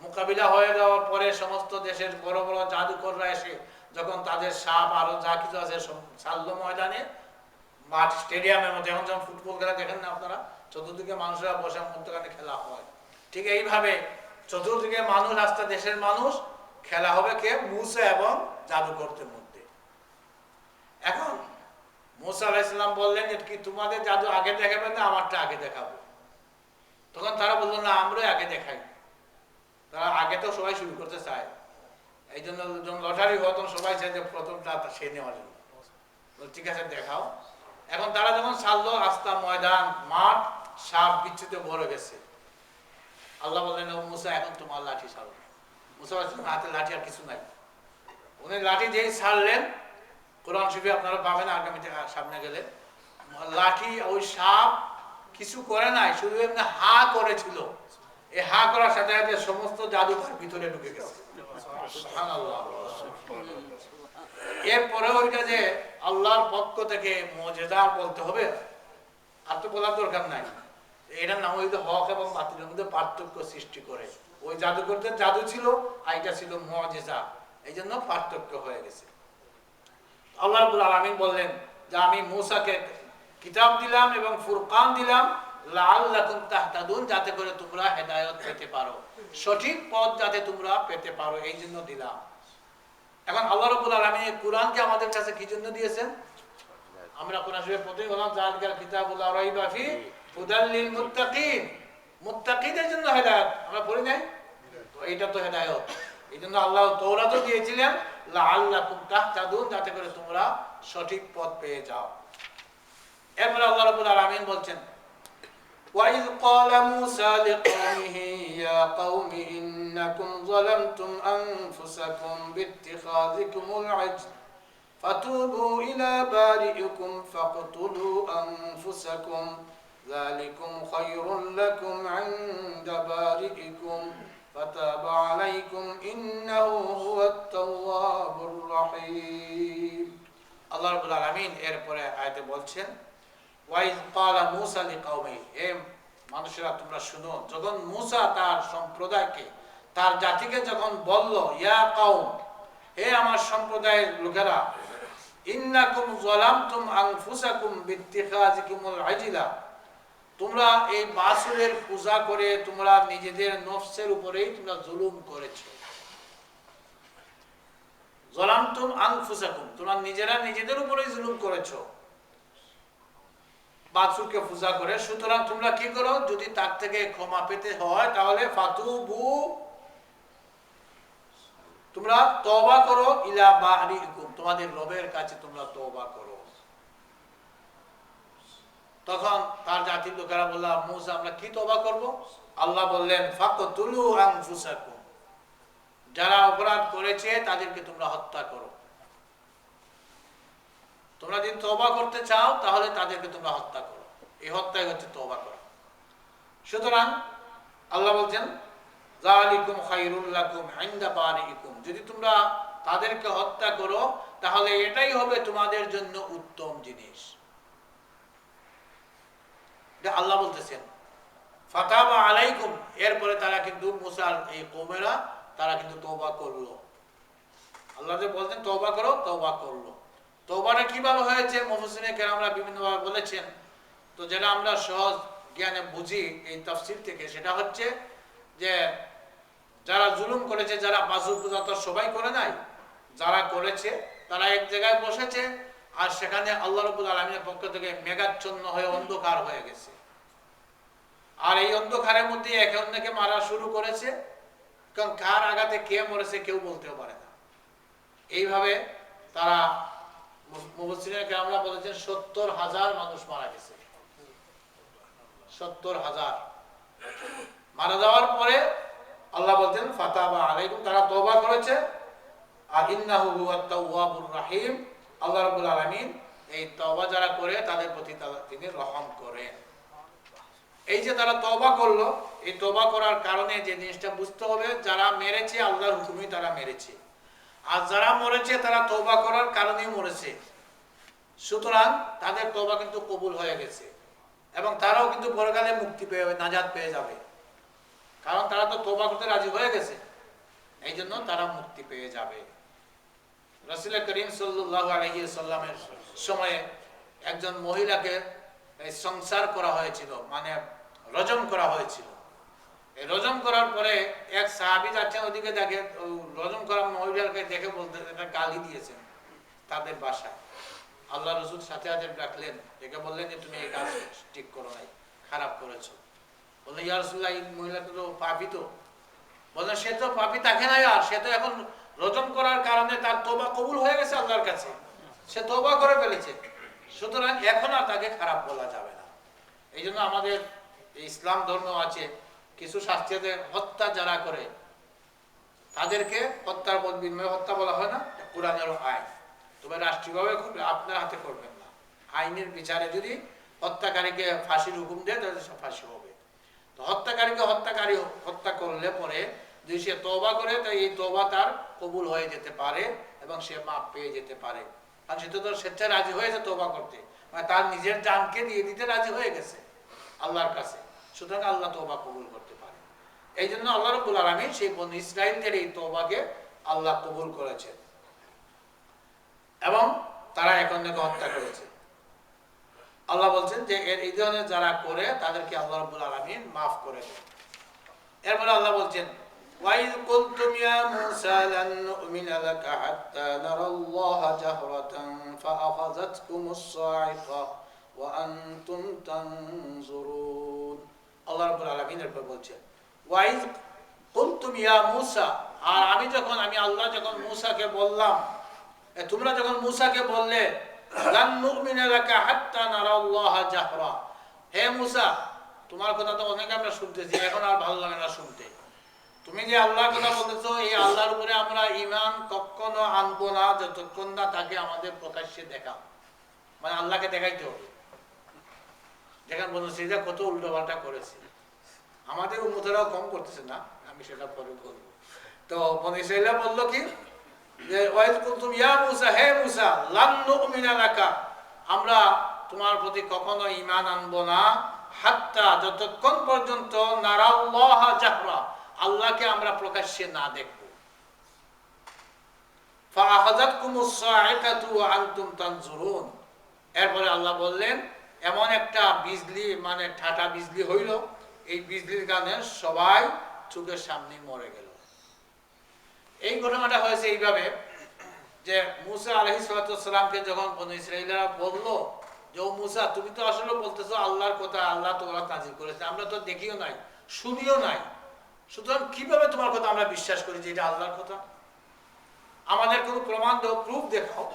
মোকাবিলা হয়ে যাওয়ার পরে সমস্ত দেশের বড় বড় জাদুকররা এসে যখন তাদের সাপ আরো যা কিছু আছে ছাড়লো ময়দানে, মাঠ স্টেডিয়ামের মধ্যে, এখন যেমন ফুটবল খেলা দেখেন না আপনারা, চতুর্দিকে মানুষরা বসে মধ্যখানে খেলা হয়, ঠিক এইভাবে চতুর্দিকে মানুষ আসতে, দেশের মানুষ, খেলা হবে কে? মুসা এবং জাদুকরদের মধ্যে। এখন মুসা আলাইহিস সালাম বললেন যে কি তোমাদের জাদু আগে দেখাবেন না আমারটা আগে দেখাবো? তখন তারা বললো না আমরাই আগে দেখাই। তারা আগে তো সবাই শুরু করতে চায়, এই জন্য যখন লটারি হয় তখন সবাই চায় যে প্রথমটা সে নেওয়ার জন্য। ঠিক আছে দেখাও। এখন তারা যখন ছাড়লো, রাস্তা, ময়দান, মাঠ সাপ বিচ্ছুতে ভরে গেছে। আল্লাহ বললেন মুসা এখন তোমার লাঠি ছাড়ো। মুসা হাতে লাঠি আর কিছু নাই। উনি লাঠি যেই ছাড়লেন, কোরআন শরীফে আপনারা পাবেন আগামীতে সামনে গেলে, লাঠি ওই সাপ কিছু করে নাই, শুধু এমনি হা করেছিল। এই হা করার সাথে সাথে সমস্ত জাদু তার ভিতরে ঢুকে গেছে। এরপরে ওইটা যে আল্লাহর পক্ষ থেকে মুজিজা বলতে হবে, আর তো বলার দরকার নাই। এটার নাম হইতে হক এবং বাতিলের মধ্যে পার্থক্য সৃষ্টি করে। ওই জাদুকরদের জাদু ছিল, আর এটা ছিল মুআজিজা, এই জন্য পার্থক্য হয়ে গেছে। আল্লাহ রাব্বুল আলামিন বললেন যে আমি মূসাকে কিতাব দিলাম এবং ফুরকান দিলাম লাআল্লাকুম তাহতাদুন, যাতে করে তোমরা হেদায়েত পেতে পারো, সঠিক পথ যাতে তোমরা পেতে পারো, এই জন্য দিলাম। এখন আল্লাহ রাব্বুল আলামিন কুরআনকে আমাদের কাছে কি জন্য দিয়েছেন? আমরা কোরআন শরীফে পড়তে বললাম যালিকাল কিতাবুল লা রাইবা ফি হুদাল লিল মুত্তাকিন, মুত্তাকিদের জন্য হেদায়েত, আমরা পড়ি নাই? তো এটা তো হেদায়েত। এই জন্য আল্লাহ তাওরাতও দিয়েছিলেন লাআল্লাকুম তাহতাদুন, যাতে করে তোমরা সঠিক পথ পেয়ে যাও। এরপরে আল্লাহ রাব্বুল আলামিন বলছেন وَإِذْ قَالَ مُوسَى لِقَوْمِهِ يَا قَوْمِ إِنَّكُمْ ظَلَمْتُمْ أَنفُسَكُمْ بِاتِّخَاذِكُمُ الْعِجْلَ فَتُوبُوا إِلَى بَارِئِكُمْ فَاقْتُلُوا أَنفُسَكُمْ ذَلِكُمْ خَيْرٌ لَكُمْ عِندَ بَارِئِكُمْ فَتَابَ عَلَيْكُمْ إِنَّهُ هُوَ التَّوَّابُ الرَّحِيمُ। আল্লাহ রাব্বুল আলামিন এরপরে আয়াতে বলছেন ওয়াইজ ক্বালা মূসা লিকাওমিহি, হে মানুষেরা তোমরা শুনো, যখন মূসা তার সম্প্রদায়কে, তার জাতিকে যখন বলল ইয়া কওম, হে আমার সম্প্রদায়ের লোকেরা, ইন্নাকুম যালামতুম আনফুসাকুম বিত্তিখাযিকুমুল আজলা, তোমরা এই বাছুরের পূজা করে তোমরা নিজেদের নফসের উপরেই তোমরা জুলুম করেছো। যালামতুম আনফুসাকুম, তোমরা নিজেরা নিজেদের উপরেই জুলুম করেছো বাছুরকে পূজা করে। সুতরাং তোমরা কি করো, যদি তার থেকে ক্ষমা পেতে হয় তাহলে ফাতুবু, তোমরা তওবা করো, ইলা বারিকুম, তোমাদের রবের কাছে তোমরা তওবা করো। তখন তার জাতির লোকেরা বলল মূসা আমরা কি তওবা করব? আল্লাহ বললেন ফাকতুলু আনফুসাকুম, যারা অপরাধ করেছে তাদেরকে তোমরা হত্যা করো। তোমরা যদি তওবা করতে চাও তাহলে তাদেরকে তোমরা হত্যা করো, এই হত্যাই হচ্ছে তওবা করা। সুতরাং আল্লাহ বলছেন যালিকুম খায়রুল লাকুম ইনদা বারিকুম, যদি তোমরা তাদেরকে হত্যা করো তাহলে এটাই হবে তোমাদের জন্য উত্তম জিনিস। এটা আল্লাহ বলতেছেন। ফাতাবা আলাইকুম, এরপরে তারা কিন্তু মূসার এই কওমেরা তারা কিন্তু তওবা করলো। আল্লাহ যে বলতেন তওবা করো, তওবা করলো। তওবাটা কিভাবে হয়েছে মুফাসসিরিনে কেরামরা বিভিন্নভাবে বলেছেন। তো যেটা আমরা সহজ জ্ঞানে বুঝি এই তাফসীর থেকে, সেটা হচ্ছে যে যারা জুলুম করেছে, যারা বাছুর পূজা তো সবাই করে নাই, যারা করেছে তারা এক জায়গায় বসেছে, আর সেখানে আল্লাহ রাব্বুল আলামিনের পক্ষ থেকে মেঘাচ্ছন্ন হয়ে অন্ধকার হয়ে গেছে, আর এই অন্ধকারের মধ্যে একে অন্যকে মারা শুরু করেছে। কারণ কার আঘাতে কে মরেছে কেউ বলতেও পারে না। এইভাবে তারা মুফাসসিরিনে কেরামরা বলেছেন ৭০,০০০ মানুষ মারা গেছে। ৭০,০০০ মারা যাওয়ার পরে আল্লাহ বলতেন ফাতাবা আলাইকুম, তারা তওবা করেছে, আর ইন্নাহু হুয়াত তাওয়াবুর রাহিম, আল্লাহ রাব্বুল আলামিন এই তওবা যারা করে তাদের প্রতি তিনি রহম করেন। এই যে তারা তওবা করলো, এই তওবা করার কারণে যে জিনিসটা বুঝতে হবে, যারা মেরেছে আল্লাহর হুকুমেই তারা মেরেছে, আর যারা মরেছে তারা তওবা করার কারণেই মরেছে। সুতরাং তাদের তওবা কিন্তু কবুল হয়ে গেছে, এবং তারাও কিন্তু পরকালে মুক্তি পেয়ে যাবে, নাজাত পেয়ে যাবে, কারণ তারা তো তওবা করতে রাজি হয়ে গেছে, এই জন্য তারা মুক্তি পেয়ে যাবে। রাসূল করিম সাল্লাল্লাহু আলাইহি ওয়াসাল্লামের সময়ে একজন মহিলাকে সংসার করা হয়েছিল, মানে রজম করা হয়েছিল। এই রজম করার পরে এক সাহাবী যাচ্ছেন, ওদিকে দেখে রজম করা মহিলাকে দেখে বলতে এটা গালি দিয়েছেন তাদের বাসায়। আল্লাহ রাসূল সাথে সাথে ডাকলেন, ডেকে বললেন যে তুমি এই কাজ ঠিক করো নাই, খারাপ করেছো। বললেন ইয়া রাসূলুল্লাহ, এই মহিলাটা তো পাপী। তো বললেন সে তো পাপী থাকে না, আর সে তো এখন রজম করার কারণে তার তওবা কবুল হয়ে গেছে আল্লাহর কাছে, সে তওবা করে ফেলেছে, সুতরাং এখন আর তাকে খারাপ বলা যাবে না। এই জন্য আমাদের ইসলাম ধর্ম আছে কিছু শাস্তি আছে, হত্যা যারা করে তাদেরকে হত্যার বিনিময়ে হত্যা বলা হয় না, কোরআনের আইন। তবে রাষ্ট্রীয়ভাবে করবে, আপনার হাতে করবেন না। আইনের বিচারে যদি হত্যাকারীকে ফাঁসির হুকুম দেয় তাহলে সে ফাঁসি হবে। তো হত্যাকারীকে হত্যা করলে পরে যদি সে তওবা করে, তাই এই তওবা তার কবুল হয়ে যেতে পারে এবং সে মাপ পেয়ে যেতে পারে, কারণ সে তো স্বেচ্ছায় রাজি হয়েছে তওবা করতে। মানে তার নিজের জানকে দিয়ে দিতে রাজি হয়ে গেছে আল্লাহর কাছে। সুতরাং আল্লাহ তওবা কবুল করতে পারে। এই জন্য আল্লাহ রাব্বুল আলামিন সেই বনী ইসরাঈলদের এই তওবাকে আল্লাহ কবুল করেছেন এবং তারা এখন হত্যা করেছে। আল্লাহ বলছেন যে এই ধরনের যারা করে তাদেরকে আল্লাহ রাব্বুল আলামিন মাফ করে দেন। এরপরে আল্লাহ বলছেন ওয়াইদ কুলতুম ইয়া মূসা লান নু'মিনা লাকা হাত্তা নারাল্লাহা জাহরাতান ফাআখাযাতকুমুস সা'iকা ওয়া আনতুম তানজুরুন। আল্লাহ রাব্বুল আলামিন এরপর বলছেন ওয়াইদ কুলতুম ইয়া মূসা, আর আমি আল্লাহ যখন মূসাকে বললাম, তোমরা যখন মূসাকে বললে লান নু'মিনা লাকা হাত্তা নারাল্লাহা জাহরা, হে মূসা তোমার কথা তো অনেক আমরা শুনতেছি, এখন আর ভালো লাগে না শুনতে। তুমি যে আল্লাহর কথা বলতেছো, এই আল্লাহর উপরে আমরা ঈমান কখনো আনবো না যতক্ষণ না তাকে আমাদের প্রকাশ্যে দেখাও, মানে আল্লাহকে দেখাইতে হবে। যেখানে বলছি যে কত উল্টোপাল্টা করেছে, আমাদের উম্মতেরাও কম করতেছে না, আমি সেটা পরে বলবো। তো বনী ইসরাঈলরা বললো কি যে ওয়াইদ কুনতুম ইয়া মূসা, হে মূসা লান নু'মিনা লাকা, আমরা তোমার প্রতি কখনো ঈমান আনবো না হাত্তা যতক্ষণ পর্যন্ত নারাল্লাহা জাহরা, আল্লাহকে আমরা প্রকাশ্যে না দেখব। ফাআখাযাতকুমুস সা'iকাতু ওয়া আনতুম তানজুরুন। এরপরে আল্লাহ বললেন এমন একটা বিজলি, মানে ঠাটা বিজলি হইল, এই বিজলির কারণে সবাই চোখের সামনে মরে গেল। এই ঘটনাটা হয়েছে এইভাবে যে মূসা আলাইহিস সালামকে যখন বনী ইসরাঈলরা বলল যে ও মূসা তুমি তো আসলে বলতেছো আল্লাহর কথা, আল্লাহ তোমরা নাযিল করেছে, আমরা তো দেখিও নাই শুনিও নাই, সুতরাং কিভাবে তোমার কথা আমরা বিশ্বাস করি যে এটা আল্লাহর কথা? আমাদের কোনো প্রমাণ দাও, প্রুফ দেখাও।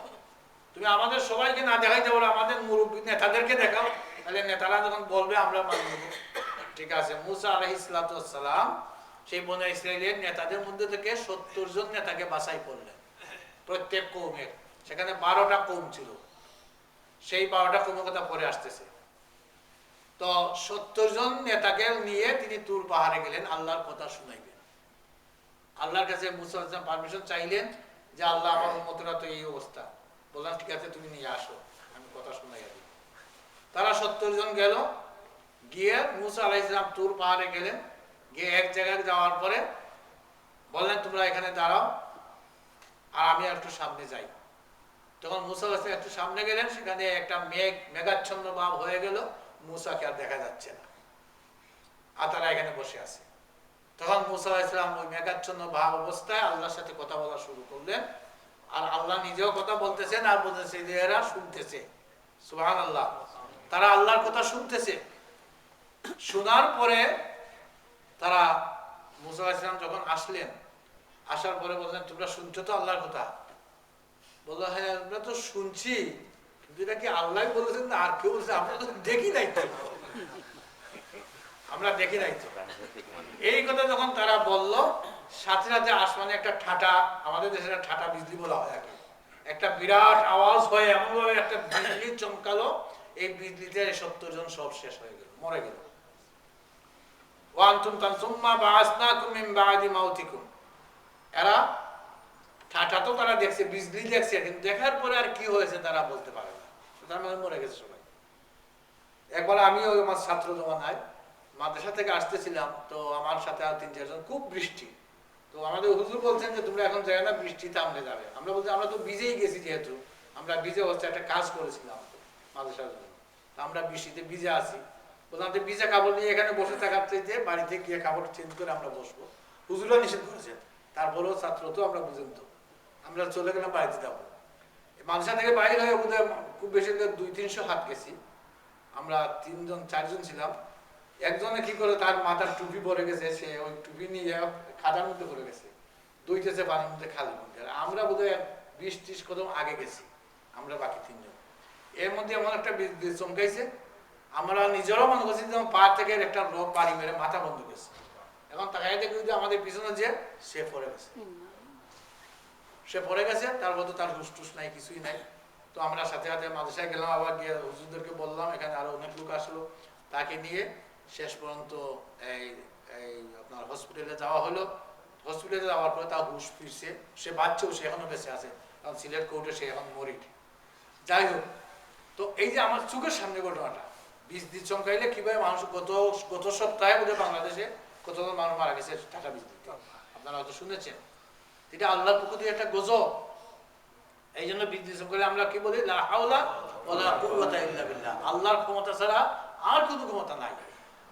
তুমি আমাদের সবাইকে না দেখাইতে পারো, আমাদের মুরব্বী নেতাদেরকে দেখাও, তাহলে নেতারা যখন বলবে আমরা মানব। ঠিক আছে, মূসা আলাইহিস সালাম সেই বনী ইসরাঈলের নেতাদের মধ্যে থেকে 70 জন নেতাকে বাছাই করলেন, প্রত্যেক কওমের। সেখানে 12টা কওম ছিল, সেই 12টা কওমের কথা পরে আসতেছে। তো 70 জন নেতাকে নিয়ে তিনি তুর পাহাড়ে গেলেন আল্লাহর কথা শুনাইবেন। আল্লাহর কাছে মূসা আলাইহিস সালাম পারমিশন চাইলেন যে আল্লাহ আমার উম্মতরা তো এই অবস্থা, বললাম ঠিক আছে তুমি নিয়ে আসো, আমি কথা শুনাইয়া দিই। তারা 70 জন গেল, গিয়ে মূসা আলাইহিস সালাম তুর পাহাড়ে গেলেন, গিয়ে এক জায়গায় যাওয়ার পরে বললেন তোমরা এখানে দাঁড়াও আর আমি একটু সামনে যাই। তখন মূসা আলাইহিস সালাম একটু সামনে গেলেন, সেখানে একটা মেঘাচ্ছন্ন ভাব হয়ে গেল, মূসাকে আর দেখা যাচ্ছে না, আর তারা এখানে বসে আছে। তখন মূসা আলাইহিস সালাম ওই মেঘাচ্ছন্ন ভাব অবস্থায় আল্লাহর সাথে কথা বলা শুরু করলেন, আর আল্লাহ নিজেও কথা বলতেছেন আর বলতেছে যে এরা শুনতেছে। সুবহানাল্লাহ, তারা আল্লাহর কথা শুনতেছে। শোনার পরে তারা মূসা আলাইহিস সালাম যখন আসলেন, আসার পরে বললেন তোমরা শুনছো তো আল্লাহর কথা? বললো হ্যাঁ আমরা তো শুনছি, কিন্তু এটা কি আল্লাহ বলেছেন না আর কেউ বলছে? আমরা তো দেখি নাই তো, আমরা দেখি নাই তো। এই কথা যখন তারা বলল, সাথে সাথে আসমানে একটা ঠাটা, আমাদের দেশে ঠাটা বিজলি বলা হয় আর কি, একটা বিরাট আওয়াজ হয়ে এমনভাবে একটা বিজলি চমকালো, এই বিজলিতে 70 জন সব শেষ হয়ে গেল, মরে গেল। ওয়ান্তুম তানসুম্মা বাআসনাকুম মিন বাদি মাউতিকুম, এরা ঠাটা তো তারা দেখছে, বিজলি দেখছে, কিন্তু দেখার পরে আর কি হয়েছে তারা বলতে পারে না, তার মানে মরে গেছে সবাই। একবার আমিও আমার ছাত্র জমানায় মাদ্রাসা থেকে আসতেছিলাম, তো আমার সাথে আর 3-4 জন, খুব বৃষ্টি, তো আমাদের হুজুর বলছেন যে তোমরা এখন যাবে না, বৃষ্টি থামলে যাবে। আমরা বলছি আমরা তো ভিজেই গেছি, যেহেতু আমরা ভিজে হচ্ছে একটা কাজ করেছিলাম মাদ্রাসার জন্য, আমরা বৃষ্টিতে ভিজে আছি, বললাম যে ভিজে কাপড় নিয়ে এখানে বসে থাকার চাইতে বাড়িতে গিয়ে কাপড় চেঞ্জ করে আমরা বসবো। হুজুরও নিষেধ করেছেন, তারপরেও ছাত্র তো আমরা বুঝেন, তো আমরা চলে গেলাম বাড়িতে যাবো। মাদ্রাসা থেকে বাইরে হয়ে বোধহয় খুব বেশি 200-300 হাত গেছি, আমরা 3-4 জন ছিলাম। একজনে কি করে তার মাথার টুপি পরে গেছে, সে ওই টুপি নিয়ে খাদার মধ্যে পড়ে গেছে, দুইতেছে পানির মধ্যে, খালি মধ্যে। আমরা বোধহয় 20-30 কদম আগে গেছি, আমরা বাকি 3 জন। এর মধ্যে এমন একটা বিজলি চমকাইছে, আমরা নিজেরাও মনে করছি যেমন পা থেকে একটা লোক বাড়ি মেরে মাথা বন্ধ গেছে। এখন তাকাই দেখি যে আমাদের পিছনে যে সে পড়ে গেছে, সে পড়ে গেছে, তারপর তো তার হুশ টুস নাই, কিছুই নাই। তো আমরা সাথে সাথে মাদ্রাসায় গেলাম, আবার গিয়ে হুজুরদেরকে বললাম, এখানে আরো অনেক লোক আসলো, তাকে নিয়ে শেষ পর্যন্ত এই আপনার হসপিটালে যাওয়া হলো। হসপিটালে যাওয়ার পরে তার হুশ ফিরছে, সে বাচ্চাও, সে এখনো বেঁচে আছে, কারণ সিলেট কোর্টে সে এখন মরিড। যাই হোক, তো এই যে আমার চোখের সামনে ঘটনাটা, বীজ দিয়ে চমকাইলে কিভাবে মানুষ গত সপ্তাহে বোধহয় বাংলাদেশে কতজন মানুষ মারা গেছে টাকা বীজ দিতে, আপনারা হয়তো শুনেছেন। এটা আল্লাহর পক্ষ থেকে একটা গজব। এই জন্য বীজ দিয়ে চমকাইলে আমরা কি বলি, লা হাওলা ওয়ালা কুওয়াতা ইল্লা বিল্লাহ, আল্লাহর ক্ষমতা ছাড়া আর কোনো ক্ষমতা নাই।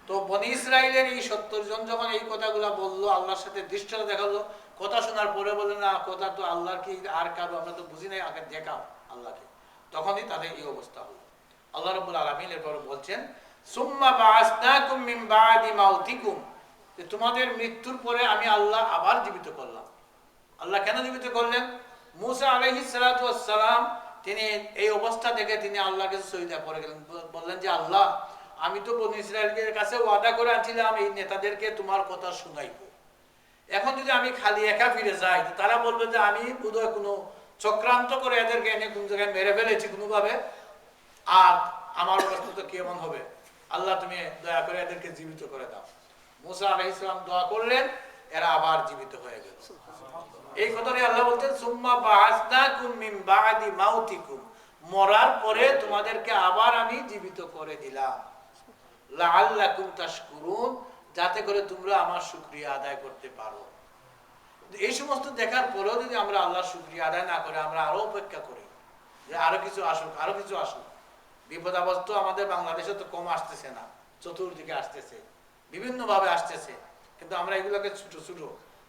তো বনি ইসরাইলের এই 70 জন যখন এই কথাগুলো বললো, আল্লাহর সাথে দৃষ্টিটা দেখালো, কথা শোনার পরে বলে না কথা তো আল্লাহর কি আর কারো, আমরা তো বুঝি নাই, আগে দেখাও আল্লাহকে, তখনই তাদের এই অবস্থা হলো। আল্লাহ রাব্বুল আলামিন এরপর বলছেন, সুম্মা বাআসনাকুম মিন বাদি মাউতিকুম, যে তোমাদের মৃত্যুর পরে আমি আল্লাহ আবার জীবিত করলাম। আল্লাহ কেন জীবিত করলেন? মুসা আলাইহিস সালাতু ওয়াস সালাম তিনি এই অবস্থা দেখে তিনি আল্লাহর কাছে সজদা করে গেলেন, বললেন যে আল্লাহ, আমি তো বনি ইসরাইলের কাছে ওয়াদা করে আনছিলাম এই নেতাদেরকে তোমার কথা শুনাইব, এখন যদি আমি খালি একা ফিরে যাই তারা বলবে যে আমি বোধহয় কোনো চক্রান্ত করে এদেরকে এনে কোন জায়গায় মেরে ফেলেছি কোনোভাবে, আর আমার অবস্থা তো কেমন হবে। আল্লাহ তুমি দয়া করে এদেরকে জীবিত করে দাও। মুসা আলাইহিস সালাম দোয়া করলেন, এরা আবার জীবিত হয়ে গেল। এই কথাটাই আল্লাহ বলতেন, সুম্মা বাআসনাকুম মিন বাদি মাউতিকুম, মরার পরে তোমাদেরকে আবার আমি জীবিত করে দিলাম, লাআল্লাকুম তাশকুরুন, যাতে করে তোমরা আমার শুকরিয়া আদায় করতে পারো। এই সমস্ত দেখার পরেও যদি আমরা আল্লাহর শুকরিয়া আদায় না করে আমরা আরো অপেক্ষা করি যে আরো কিছু আসুক, আরো কিছু আসুক, বিপদ আপদ তো আমাদের বাংলাদেশে তো কম আসতেছে না, চতুর্দিকে আসতেছে, বিভিন্ন ভাবে আসতেছে, কিন্তু আমরা এগুলোকে ছোট ছোট,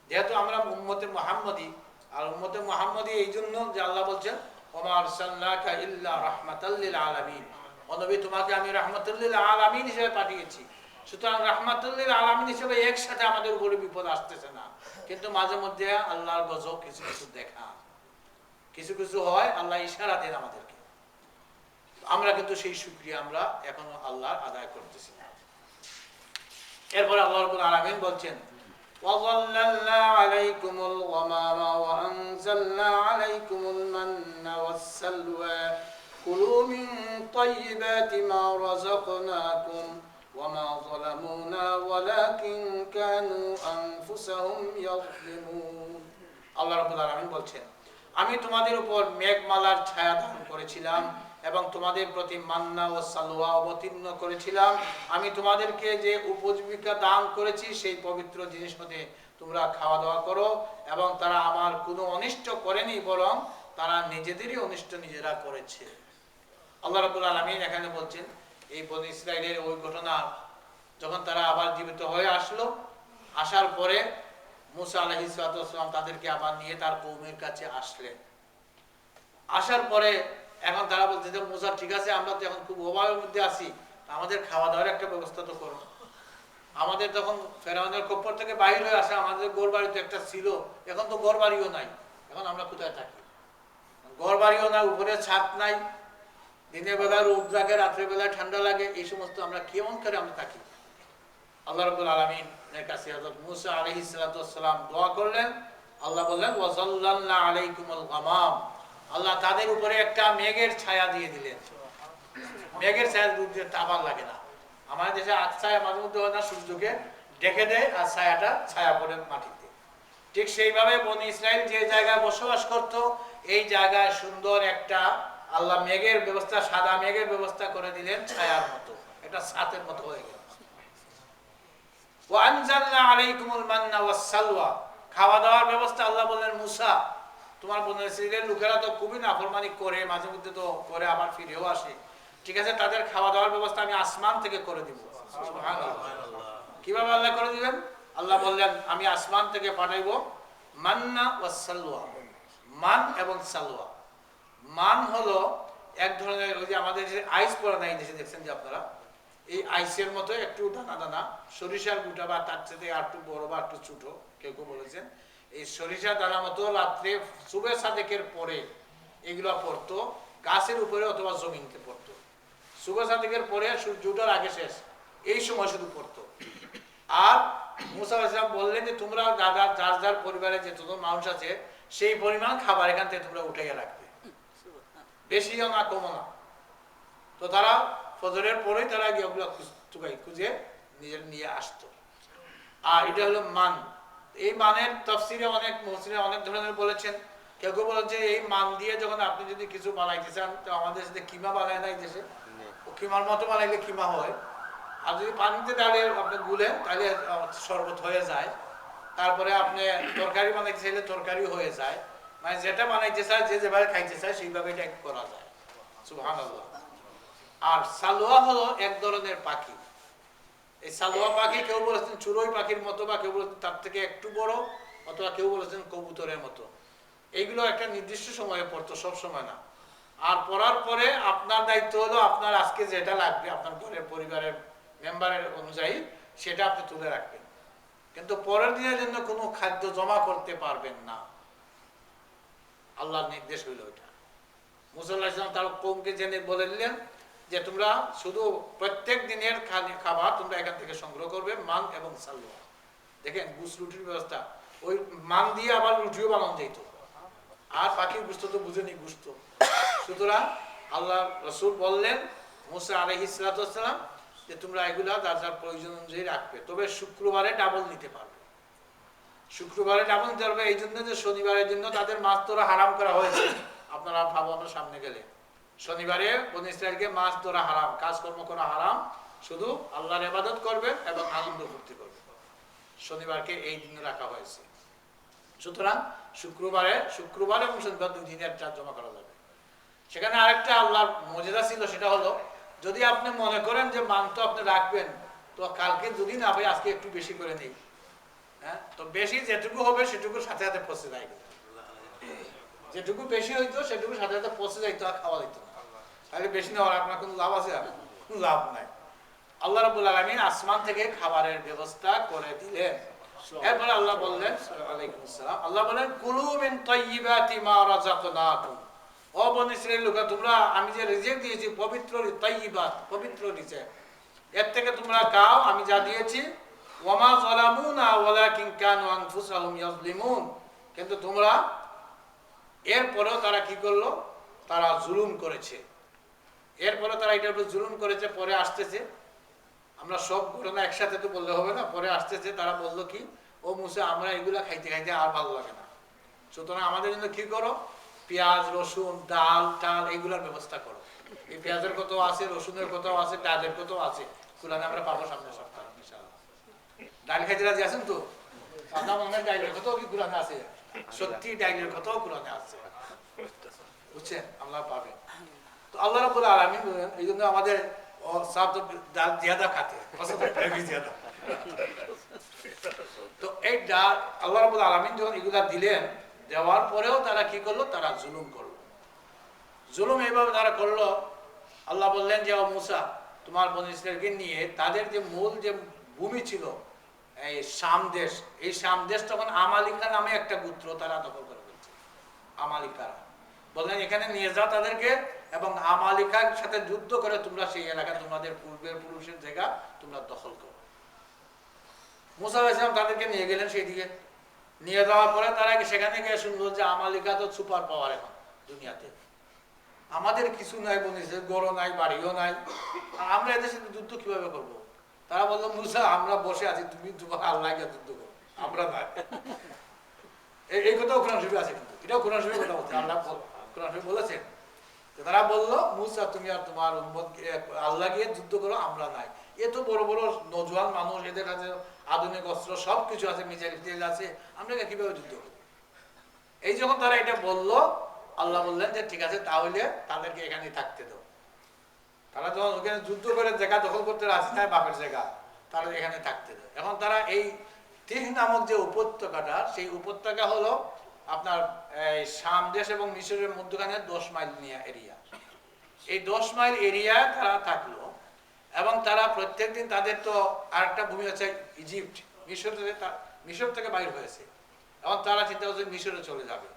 যেহেতু আমরা উম্মতে মুহাম্মদী, আর উম্মতে মুহাম্মদী এই জন্য যে আল্লাহ বলছেন, ওমা আরসালনাকা ইল্লা রাহমাতাল লিল আলামিন, ও নবী তোমাকে আমি রাহমাতুল লিল আলামিন হিসেবে পাঠিয়েছি। সুতরাং রাহমাতুল লিল আলামিন হিসেবে একসাথে আমাদের উপরে বিপদ আসতেছে না, কিন্তু মাঝে মধ্যে আল্লাহর গজব কিছু কিছু দেখা, কিছু কিছু হয়, আল্লাহ ইশারা দেন আমাদেরকে, আমরা কিন্তু সেই শুকরিয়া আমরা এখনো আল্লাহর আদায় করতেছি না। এরপরে আল্লাহ রাব্বুল আলামিন বলছেন, وَظَلَّلْنَا عَلَيْكُمُ الْغَمَامَ وَأَنزَلْنَا عَلَيْكُمُ الْمَنَّ وَالسَّلْوَىٰ كُلُوا مِن طَيِّبَاتِ مَا رَزَقْنَاكُمْ وَمَا ظَلَمُونَا وَلَكِن كَانُوا أَنفُسَهُمْ يَظْلِمُونَ। আল্লাহ রাব্বুল আলামিন বলছেন, আমি তোমাদের উপর মেঘমালার ছায়া দান করেছিলাম এবং তোমাদের প্রতি মান্না ও সালওয়া অবতীর্ণ করেছিলাম। আমি তোমাদেরকে যে উপজীবিকা দান করেছি সেই পবিত্র জিনিস হতে তোমরা খাওয়া দাওয়া করো, এবং তারা আমার কোনো অনিষ্ট করেনি, বরং তারা নিজেদেরই অনিষ্ট নিজেরা করেছে। আল্লাহ রাব্বুল আলামিন এখানে বলছেন, এই বনী ইসরাইলের ওই ঘটনা যখন তারা আবার জীবিত হয়ে আসলো, আসার পরে মুসা আলাইহিস সালাম তাদেরকে আবার নিয়ে তার কওমের কাছে আসলেন। আসার পরে এখন তারা বলছে যে মুসা, ঠিক আছে আমরা তো এখন খুব অভাবের মধ্যে আছি, আমাদের খাওয়া দাওয়ার একটা ব্যবস্থা তো করো। আমাদের তখন ফেরাউনের কপ্পর থেকে বাহির হয়ে আসা, আমাদের ঘর বাড়ি তো একটা ছিল, এখন তো ঘর বাড়িও নাই, এখন আমরা কোথায় থাকি? ঘর বাড়িও নাই, উপরে ছাদ নাই, দিনের বেলা রোদ লাগে, রাত্রে বেলায় ঠান্ডা লাগে, এই সমস্ত আমরা কেমন করে আমরা থাকি? আল্লাহ রাব্বুল আলামিনের কাছে হযরত মুসা আলাইহিস সালাম দোয়া করলেন। আল্লাহ বললেন, ওয়াজাল্লালনা আলাইকুমুল গামাম, আল্লাহ তাদের উপরে একটা মেঘের ছায়া দিয়ে দিলেন। মেঘের ছায়া রূপে তাবার লাগে না, আমাদের দেশে ছায়া মাঝে মধ্যে হয় না, সূর্যকে ঢেকে দেয় আর ছায়াটা ছায়া পড়ে মাটিতে। ঠিক সেইভাবে বনী ইসরাইল যে জায়গায় বসবাস করত, এই জায়গায় সুন্দর একটা আল্লাহ মেঘের ব্যবস্থা, সাদা মেঘের ব্যবস্থা করে দিলেন, ছায়ার মতো একটা ছাতের মতো হয়ে গেল। ওয়ানজালনা আলাইকুমুল মান্না ওয়াসসালওয়া, খাওয়া দাওয়ার ব্যবস্থা আল্লাহ বললেন, মুসা তোমার বনী ইসরাইলের লোকেরা তো খুবই নাফরমানি করে, মাঝে মধ্যে তো করে আবার ফিরেও আসে, ঠিক আছে তাদের খাওয়া দাওয়ার ব্যবস্থা আমি আসমান থেকে করে দিব। সুবহানাল্লাহ। কিভাবে আল্লাহ করে দিবেন? আল্লাহ বললেন, আমি আসমান থেকে পাঠাইবো মান্না ওয়াসসালওয়া, মান এবং সালওয়া। মান হলো এক ধরনের, ওই যে আমাদের যে আইস পড়া নাই দেশে, দেখছেন যে আপনারা, এই আইসের মতো একটু দানা দানা সরিষার গুটা, বা তার সাথে আর একটু বড় বা একটু ছোট, কেউ কেউ বলেছেন, এই সরিষা দানা মতো রাত্রে সুবে সাদেকের পরে এগুলো পড়তো, গাছের উপরে অথবা জমিনতে পড়তো। সুবে সাদেকের পরে সূর্য ওঠার আগে শেষ, এই সময় শুধু পড়তো। আর মুসা আলাইহিস সালাম বললেন যে তোমরা যার যার পরিবারে যতজন মানুষ আছে সেই পরিমাণ খাবার এখান থেকে তোমরা উঠাইয়া রাখবে, বেশিও না কমও না। তো তারা ফজরের পরেই তারা গিয়ে ওগুলো খুঁজে নিজের নিয়ে আসতো। আর এটা হলো মান। এই মানের তাফসিরে অনেক মুফাসসিরিন অনেক ধরনের বলেছেন, কেউ কেউ বলেন যে এই মান দিয়ে যখন আপনি যদি কিছু বানাইতে চান, তো আমাদের সাথে কিমা বানায় নাই দেশে, ও কিমার মতো বানাইলে কিমা হয়। আর যদি পানিতে ডালে আপনি গুলেন তাহলে শরবত হয়ে যায়। তারপরে আপনি তরকারি বানাইতে চাইলে তরকারি হয়ে যায়। মানে যেটা বানাইতে চায়, যে যেভাবে খাইতে চায় সেইভাবে এটা করা যায়। সুবহানাল্লাহ। আর সালোয়া হলো এক ধরনের পাখি। এই সালোয়া পাখি কেউ বলেছেন চড়ুই পাখির মতো, বা কেউ বলেছেন তার থেকে একটু বড়, অথবা কেউ বলেছেন কবুতরের মতো। এইগুলো একটা নির্দিষ্ট সময়ে পড়তো, সব সময় না। আর পড়ার পরে আপনার দায়িত্ব হলো আপনার আজকে যেটা লাগবে আপনার ঘরের পরিবারের মেম্বারের অনুযায়ী সেটা আপনি তুলে রাখবেন, কিন্তু পরের দিনের জন্য কোনো খাদ্য জমা করতে পারবেন না। আল্লাহর নির্দেশ হইল এটা। মুসা আলাইহিস সালাম তার কওমকে জেনে বলে দিলেন যে তোমরা শুধু প্রত্যেক দিনের খাবার তোমরা এখান থেকে সংগ্রহ করবে, মান এবং সালওয়া। দেখেন গুস রুটির ব্যবস্থা, ওই মান দিয়ে আবার রুটিও বানানো যেত। আর পাখির গুস্ত তো বুঝেনি গুস্ত। সুতরাং আল্লাহ রসুল বললেন মুসা আলাইহিস সালাম যে তোমরা এগুলা যার যার প্রয়োজন অনুযায়ী রাখবে, তবে শুক্রবারে ডাবল নিতে পারবে। শুক্রবারে ডাবল নিতে পারবে এই জন্য যে শনিবারের জন্য তাদের মাছ ধরা হারাম করা হয়েছে। আপনারা ভাবানোর সামনে গেলে শনিবারে বনী ইসরাইলকে মাছ ধরা হারাম, কাজকর্ম করা হারাম, শুধু আল্লাহর ইবাদত করবে এবং আনন্দ ফুর্তি করবে। শনিবারকে এই দিনে রাখা হয়েছে। সুতরাং শুক্রবার এবং শনিবার 2 দিনের চাঁদ জমা করা যাবে। সেখানে আরেকটা আল্লাহর মজেদা ছিল, সেটা হলো যদি আপনি মনে করেন যে মান তো আপনি রাখবেন, তো কালকে যদি না ভাই আজকে একটু বেশি করে নেই, হ্যাঁ, তো বেশি যেটুকু হবে সেটুকুর সাথে সাথে পচে যায়। যেটুকু বেশি হইতো সেটুকু সাথে সাথে পচে যাইতো, আর খাওয়া যাইতো না। তাহলে বেশি নেওয়ার আপনার কোনো লাভ আছে? কোনো লাভ নাই। আল্লাহ রাব্বুল আলামিন আসমান থেকে খাবারের ব্যবস্থা করে দিলেন। এরপরে আল্লাহ বললেন, ওয়ালাইকুম আসসালাম, আল্লাহ বলেন কুলু মিন তাইয়্যিবাতি মা রাযাকনাকুম। ও বনী ইসরাইল লোকেরা, তোমরা আমি যে রিজিক দিয়েছি পবিত্র তাইয়্যিবাত, পবিত্র রিজিক, এর থেকে তোমরা খাও আমি যা দিয়েছি। ওয়ামা যালামুনা ওয়ালাকিন কানু আনফুসাহুম ইয়াজলিমুন। কিন্তু তোমরা, এরপরেও তারা কি করলো? তারা জুলুম করেছে। এরপরে তারা এটার উপর জুলুম করেছে। পরে আসতেছে, আমরা সব ঘটনা একসাথে তো বললে হবে না। পরে আসতেছে, তারা বললো কি, ও মুসা আমরা এগুলা খাইতে খাইতে আর ভালো লাগে না, সুতরাং আমাদের জন্য কি করো, পেঁয়াজ রসুন ডাল টাল এগুলার ব্যবস্থা করো। এই পেঁয়াজের কত আছে, রসুনের কত আছে, ডালের কত আছে, কুরআনে আমরা পাবো সামনের সপ্তাহে ইনশাআল্লাহ। ডাল খাইতে রাজি আছেন তো? আপনার মনে হয় ডালের কথাও কি কুরআনে আছে? সত্যি ডালের কথাও কুরআনে আছে, বুঝছেন? আল্লাহ পাবেন। তো আল্লাহ রাব্বুল আলামিন বলেন এই জন্য আমাদের ডাল জিয়াদা খাতে তো এই ডাল আল্লাহ রাব্বুল আলামিন যখন এগুলা দিলেন, দেওয়ার পরেও তারা কি করলো? তারা জুলুম করলো। জুলুম এইভাবে তারা করলো, আল্লাহ বললেন যে ও মুসা, তোমার বনী ইসরাইলকে নিয়ে তাদের যে মূল যে ভূমি ছিল এই শাম দেশ, এই শাম দেশ তখন আমালিকা নামে একটা গোত্র তারা দখল করে ফেলছে। আমালিকারা বললেন এখানে নিয়ে যাও তাদেরকে, এবং আমালিকার সাথে যুদ্ধ করে তোমরা সেই এলাকা, তোমাদের পূর্বের পুরুষের জায়গা তোমরা দখল করো। মুসা আলাইহিস সালাম তাদেরকে নিয়ে গেলেন সেই দিকে। নিয়ে যাওয়ার পরে তারা সেখানে গিয়ে শুনলো যে আমালিকা তো সুপার পাওয়ার এখন দুনিয়াতে, আমাদের কিছু নাই, বলেছে গড় নাই, বাড়িও নাই, আমরা এদের সাথে যুদ্ধ কিভাবে করবো? তারা বললো মুসা আমরা বসে আছি, তুমি তোমার আল্লাহকে যুদ্ধ করো, আমরা নাই। এই কথাও কোরআন শরীফে আছে, কিন্তু এটাও কোরআন শরীফের কথা বলছে, আল্লাহ কোরআন শরীফ বলেছেন। তারা বললো মুসা তুমি আর তোমার আল্লাহ গিয়ে যুদ্ধ করো, আমরা নাই। এ তো বড় বড় নজওয়ান মানুষ, এদের কাছে আধুনিক অস্ত্র সবকিছু আছে, মিসাইল আছে, আমরা কিভাবে যুদ্ধ করবো? এই যখন তারা এটা বললো, আল্লাহ বললেন যে ঠিক আছে, তাহলে তাদেরকে এখানে থাকতে দাও। তারা যখন ওখানে যুদ্ধ করে জায়গা দখল করতে রাজি নাই, বাপের জায়গা, তারা এখানে থাকতে দাও। এখন তারা এই তিহ নামক যে উপত্যকাটা, সেই উপত্যকা হলো আপনার এই শাম দেশ এবং মিশরের মধ্যখানে 10 মাইল নিয়ে এরিয়া। এই 10 মাইল এরিয়া তারা থাকলো, এবং তারা প্রত্যেকদিন তাদের তো আরেকটা ভূমি আছে ইজিপ্ট, মিশর থেকে বাইর হয়েছে। এবং তারা চিন্তা করছে মিশরে চলে যাবে।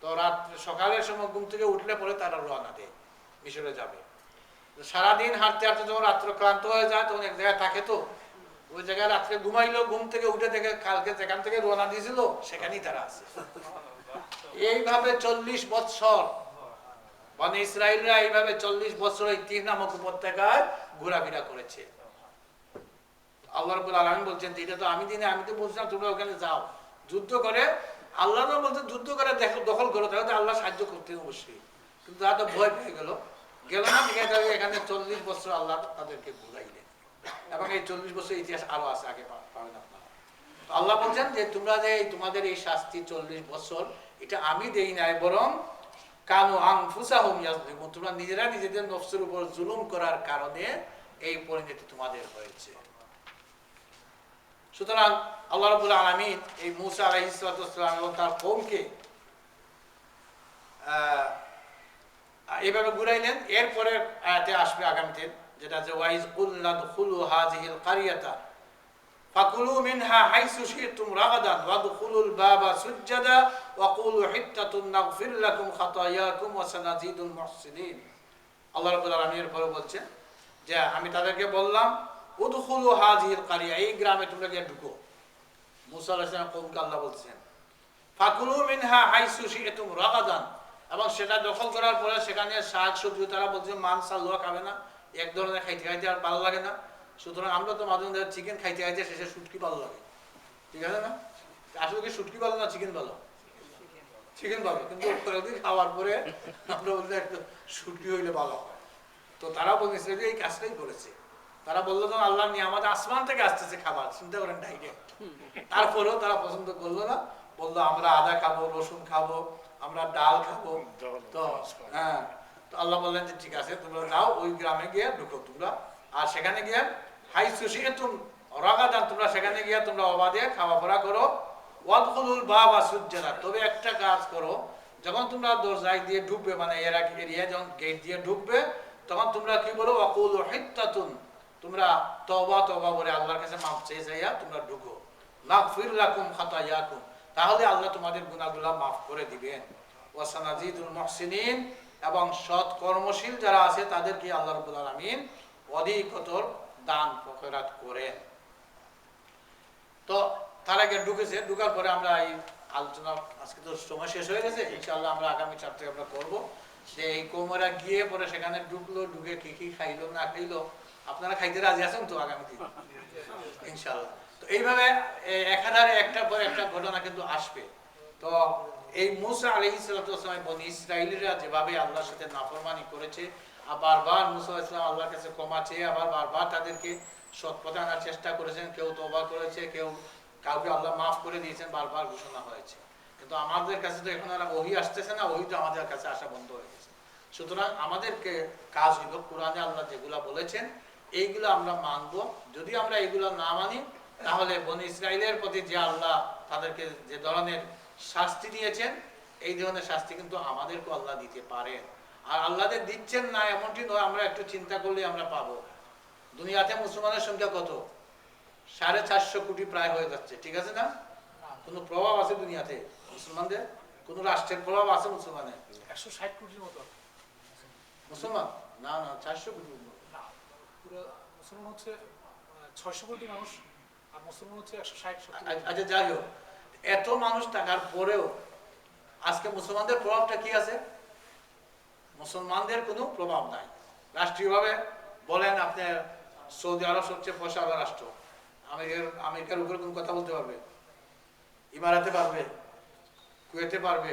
তো রাত সকালের সময় ঘুম থেকে উঠলে পরে তারা রওনা দেয়, মিশরে যাবে। সারাদিন হাঁটতে হাঁটতে যখন রাত্র ক্লান্ত হয়ে যায়, তখন এক জায়গায় থাকে, তো ওই জায়গায় রাত্রে ঘুমাইলো, ঘুম থেকে উঠে দেখে কালকে যেখান থেকে রওনা দিয়েছিল সেখানেই তারা আছে। এইভাবে 40 বছর বনী ইসরাইলরা এইভাবে 40 বছর এই তিহ নামক উপত্যকায় ঘোরাফেরা করেছে। আল্লাহ রাব্বুল আলামিন বলছেন এটা তো আমি তো বলছিলাম তোমরা ওখানে যাও যুদ্ধ করে। আল্লাহ বলতে যুদ্ধ করে দখল করো, তাহলে সাহায্য করতেন অবশ্যই, কিন্তু তারা তো ভয় পেয়ে গেল না, দেখে তারা এখানে 40 বছর আল্লাহ তাদেরকে ঘুরাইলেন, এবং এই 40 বছর ইতিহাস আরো আছে, আগে পাবেন আপনারা। আল্লাহ বলছেন যে তোমরা যে তোমাদের এই শাস্তি 40 বছর এটা আমি দেই নাই, বরং কানু আনফুসাহুম ইয়াজলিমুন, তোমরা নিজেরা নিজেদের নফসের উপর জুলুম করার কারণে এই পরিণতি তোমাদের হয়েছে। সুতরাং আল্লাহ রাব্বুল আলামিন এই মূসা আলাইহিস সালাম এবং তার কওমকে এইভাবে ঘুরাইলেন। এরপরে আয়াতে আসবে আগামীতে, যেটা যে ওয়াইজ কুল্লা দুখুলু হাযিহিল কারিয়াতা ফাকুলু মিনহা হাইসু শি'তুম রাগাদান ওয়াদখুলুল বাবা সুজ্জাদা ওয়াকুলু হিত্তাতুন নাগফির লাকুম খাতায়াকুম ওয়া সানাজিদুল মুহসিনিন। আল্লাহ রাব্বুল আলামিন এরপরে বলছেন যে আমি তাদেরকে বললাম উদখুলু হাযিহিল কারিয়া, এই গ্রামে তোমরা গিয়ে ঢুকো। মূসা আলাইহিস সালাম কওমকে আল্লাহ বলছেন ফাকুলু মিনহা হাইসু শি'তুম রাগাদান, এবং সেটা দখল করার পরে সেখানে শাক সবজি, তারা বলছে মাংস লোয়া খাবে না, এক ধরনের খাইতে খাইতে আর ভালো লাগে না। সুতরাং আমরা তো মাঝে মধ্যে চিকেন খাইতে খাইতে শেষে শুটকি ভালো লাগে, ঠিক আছে না? আসলে কি শুটকি ভালো না চিকেন ভালো? চিকেন ভালো, কিন্তু খাওয়ার পরে আমরা বলতে একটু শুটকি হইলে ভালো হয়। তো তারা বলেছিল যে এই কাজটাই করেছে। তারা বললো তো আল্লাহ নিয়ামত আসমান থেকে আসতেছে খাবার, চিন্তা করেন ডাইরেক্ট। তারপরেও তারা পছন্দ করলো না, বললো আমরা আদা খাবো, রসুন খাবো, আমরা ডাল খাবো। তো হ্যাঁ, তো আল্লাহ বললেন যে ঠিক আছে তোমরা যাও, ওই গ্রামে গিয়ে ঢুকো তোমরা, আর সেখানে গিয়ে হাইসু শি'তুম রাগাদান, তোমরা সেখানে গিয়ে তোমরা অবাধে খাওয়া পড়া করো। ওয়াদখুলুল বাবা সুজ্জাদা, তবে একটা কাজ করো, যখন তোমরা দরজায় দিয়ে ঢুকবে, মানে এরিয়া যখন গেট দিয়ে ঢুকবে, তখন তোমরা কি বলো ওয়াকুলু হিত্তাতুন, তোমরা তওবা বলে আল্লাহর কাছে মাফ চেয়ে চাইয়া তোমরা ঢুকো। নাগফির লাকুম খাতায়াকুম, তাহলে আল্লাহ তোমাদের গুনাহগুলো মাফ করে দিবেন। ওয়া সানাজিদুল মুহসিনিন, এবং সৎ কর্মশীল যারা আছে তাদেরকে আল্লাহ রাব্বুল আলামিন অধিকতর দান খয়রাত করেন। তো তার আগে ঢুকেছে, ঢুকার পরে আমরা এই আলোচনা, আজকে তো সময় শেষ হয়ে গেছে, ইনশাআল্লাহ আমরা আগামী চারটে আমরা করবো যে এই কৌমরা গিয়ে পরে সেখানে ঢুকলো, ঢুকে কি কি খাইলো না খাইলো, আপনারা খাইতে রাজি আছেন তো আগামী দিন ইনশাআল্লাহ? তো এইভাবে একাধারে একটার পর একটা ঘটনা কিন্তু আসবে। তো এই মূসা আলাইহিস সালাম বনি ইসরাইলিরা যেভাবে আল্লাহর সাথে নাফরমানি করেছে, আর বারবার মূসা আলাইহিস সালাম আল্লাহর কাছে ক্ষমা চেয়ে আবার বারবার তাদেরকে সৎ পথে আনার চেষ্টা করেছেন, কেউ তওবা করেছে, কাউকে আল্লাহ মাফ করে দিয়েছেন, বারবার ঘোষণা হয়েছে। কিন্তু আমাদের কাছে তো এখন আর ওহী আসতেছে না, ওহী তো আমাদের কাছে আসা বন্ধ হয়ে গেছে। সুতরাং আমাদেরকে কাজ হইল কোরআনে আল্লাহ যেগুলা বলেছেন এইগুলো আমরা মানবো। যদি আমরা এইগুলো না মানি, তাহলে বনি ইসরাইলের প্রতি যে আল্লাহ তাদেরকে যে ধরনের শাস্তি দিয়েছেন, এই ধরনের শাস্তি কিন্তু আমাদেরকে আল্লাহ দিতে পারেন। আর আল্লাহদের দিচ্ছেন না এমনটি নয়, আমরা একটু চিন্তা করলে আমরা পাবো। দুনিয়াতে মুসলমানের সংখ্যা কত? 450 কোটি প্রায় হয়ে যাচ্ছে, ঠিক আছে না? কোনো প্রভাব আছে দুনিয়াতে মুসলমানদের? কোন রাষ্ট্রের প্রভাব আছে মুসলমানের? 160 কোটির মতো মুসলমান না, 400 কোটি পুরো মুসলমান হচ্ছে 600 কোটি মানুষ, আর মুসলমান হচ্ছে 160-170। আচ্ছা, যাই হোক, এত মানুষ থাকার পরেও আজকে মুসলমানদের প্রভাবটা কি আছে? মুসলমানদের কোনো প্রভাব নাই রাষ্ট্রীয়ভাবে। বলেন আপনি সৌদি আরব সবচেয়ে পয়সাওয়ালা রাষ্ট্র, আমেরিকার উপরে কোন কথা বলতে পারবে? ইমারাতে পারবে? কুয়েতে পারবে?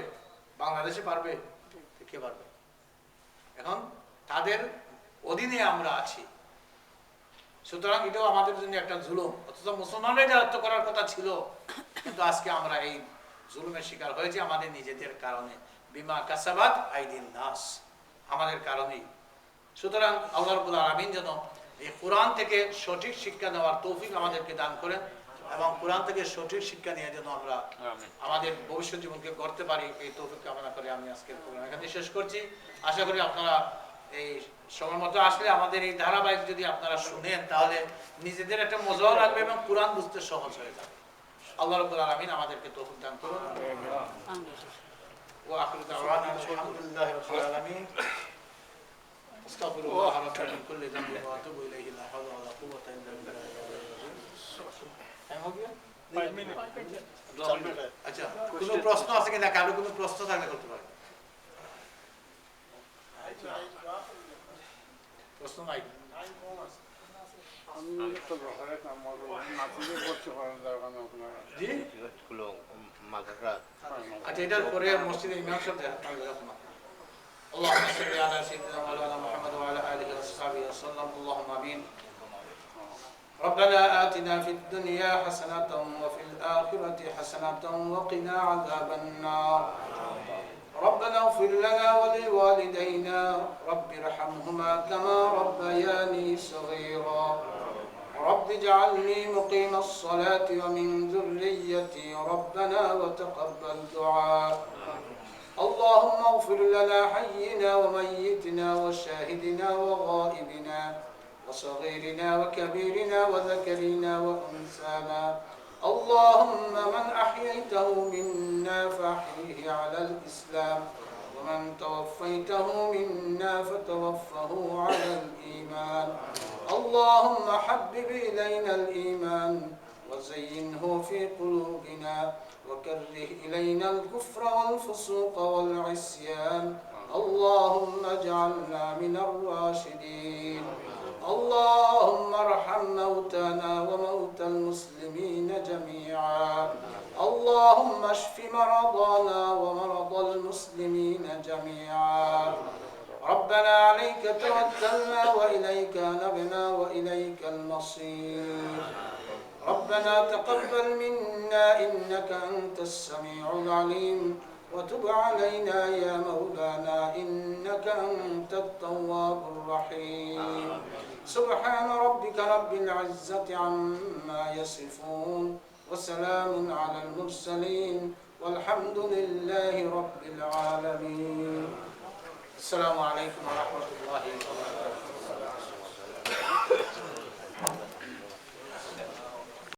বাংলাদেশে পারবে? কে পারবে? এখন তাদের অধীনে আমরা আছি। সুতরাং এটাও আমাদের জন্য একটা জুলুম। অথচ মুসলমানরাই রাজত্ব করার কথা ছিল, কিন্তু আজকে আমরা এই জুলুমের শিকার হয়েছি আমাদের নিজেদের কারণে। বিমা কাসাবাত আইদিন নাস, আমাদের কারণেই। সুতরাং আল্লাহ রাব্বুল আলামিন যেন এই কোরআন থেকে সঠিক শিক্ষা নেওয়ার তৌফিক আমাদেরকে দান করেন, এবং কোরআন থেকে সঠিক শিক্ষা নিয়ে যেন আমরা আমাদের ভবিষ্যৎ জীবনকে গড়তে পারি, এই তৌফিক কামনা করে আমি আজকের প্রোগ্রাম এখানে শেষ করছি। আশা করি আপনারা এই সময় মতো আসলে আমাদের এই ধারাবাহিক যদি আপনারা শুনেন, তাহলে নিজেদের একটা মজাও লাগবে এবং কোরআন বুঝতে সহজ হয়ে যাবে। আল্লাহ রাব্বুল আলামিন আমাদেরকে তৌফিক দান করুন। ওয়া আখিরু দাওয়ানা আলহামদুলিল্লাহি রাব্বিল আলামিন। আস্তাগফিরুল্লাহ রাব্বি মিন কুল্লি যামবিন ওয়া আতুবু ইলাইহি লা হাওলা ওয়া লা কুওয়াতা ইল্লা বিল্লাহ। টাইম হয়ে গেল? 5 মিনিট। আচ্ছা, কোনো প্রশ্ন আছে কিনা? কারো কোনো প্রশ্ন থাকলে করতে পারেন। প্রশ্ন নাই? আমি তো আচ্ছা, এটার পরে মসজিদে ইমাম সাহেব اللهم صل على سيدنا مولانا محمد وعلى اله وصحبه وسلم اللهم امين. ربنا آتنا في الدنيا حسنة وفي الآخرة حسنة وقنا عذاب النار. ربنا اغفر لنا ولوالدينا رب ارحمهما كما ربياني صغيرا. رب اجعلني مقيم الصلاة ومن ذريتي ربنا وتقبل دعاء. اللهم اغفر لنا حينا وميتنا وشاهدنا وغائبنا وصغيرنا وكبيرنا وذكرنا وأنثانا. اللهم من أحييته منا فأحيه على الإسلام ومن توفيته منا فتوفه على الإيمان. اللهم حبب إلينا الإيمان وزينه في قلوبنا وكره إلينا الكفر والفسوق والعصيان. اللهم اجعلنا من الراشدين. اللهم ارحم موتانا وموتى المسلمين جميعا. اللهم اشف مرضانا ومرضى المسلمين جميعا. ربنا عليك توكلنا وإليك نبنا وإليك المصير. ربنا تقبل منا إنك أنت السميع العليم وتب علينا يا مولانا إنك أنت التواب الرحيم. سبحان ربك رب العزة عما يصفون وسلام على المرسلين والحمد لله رب العالمين. السلام عليكم ورحمة الله وبركاته.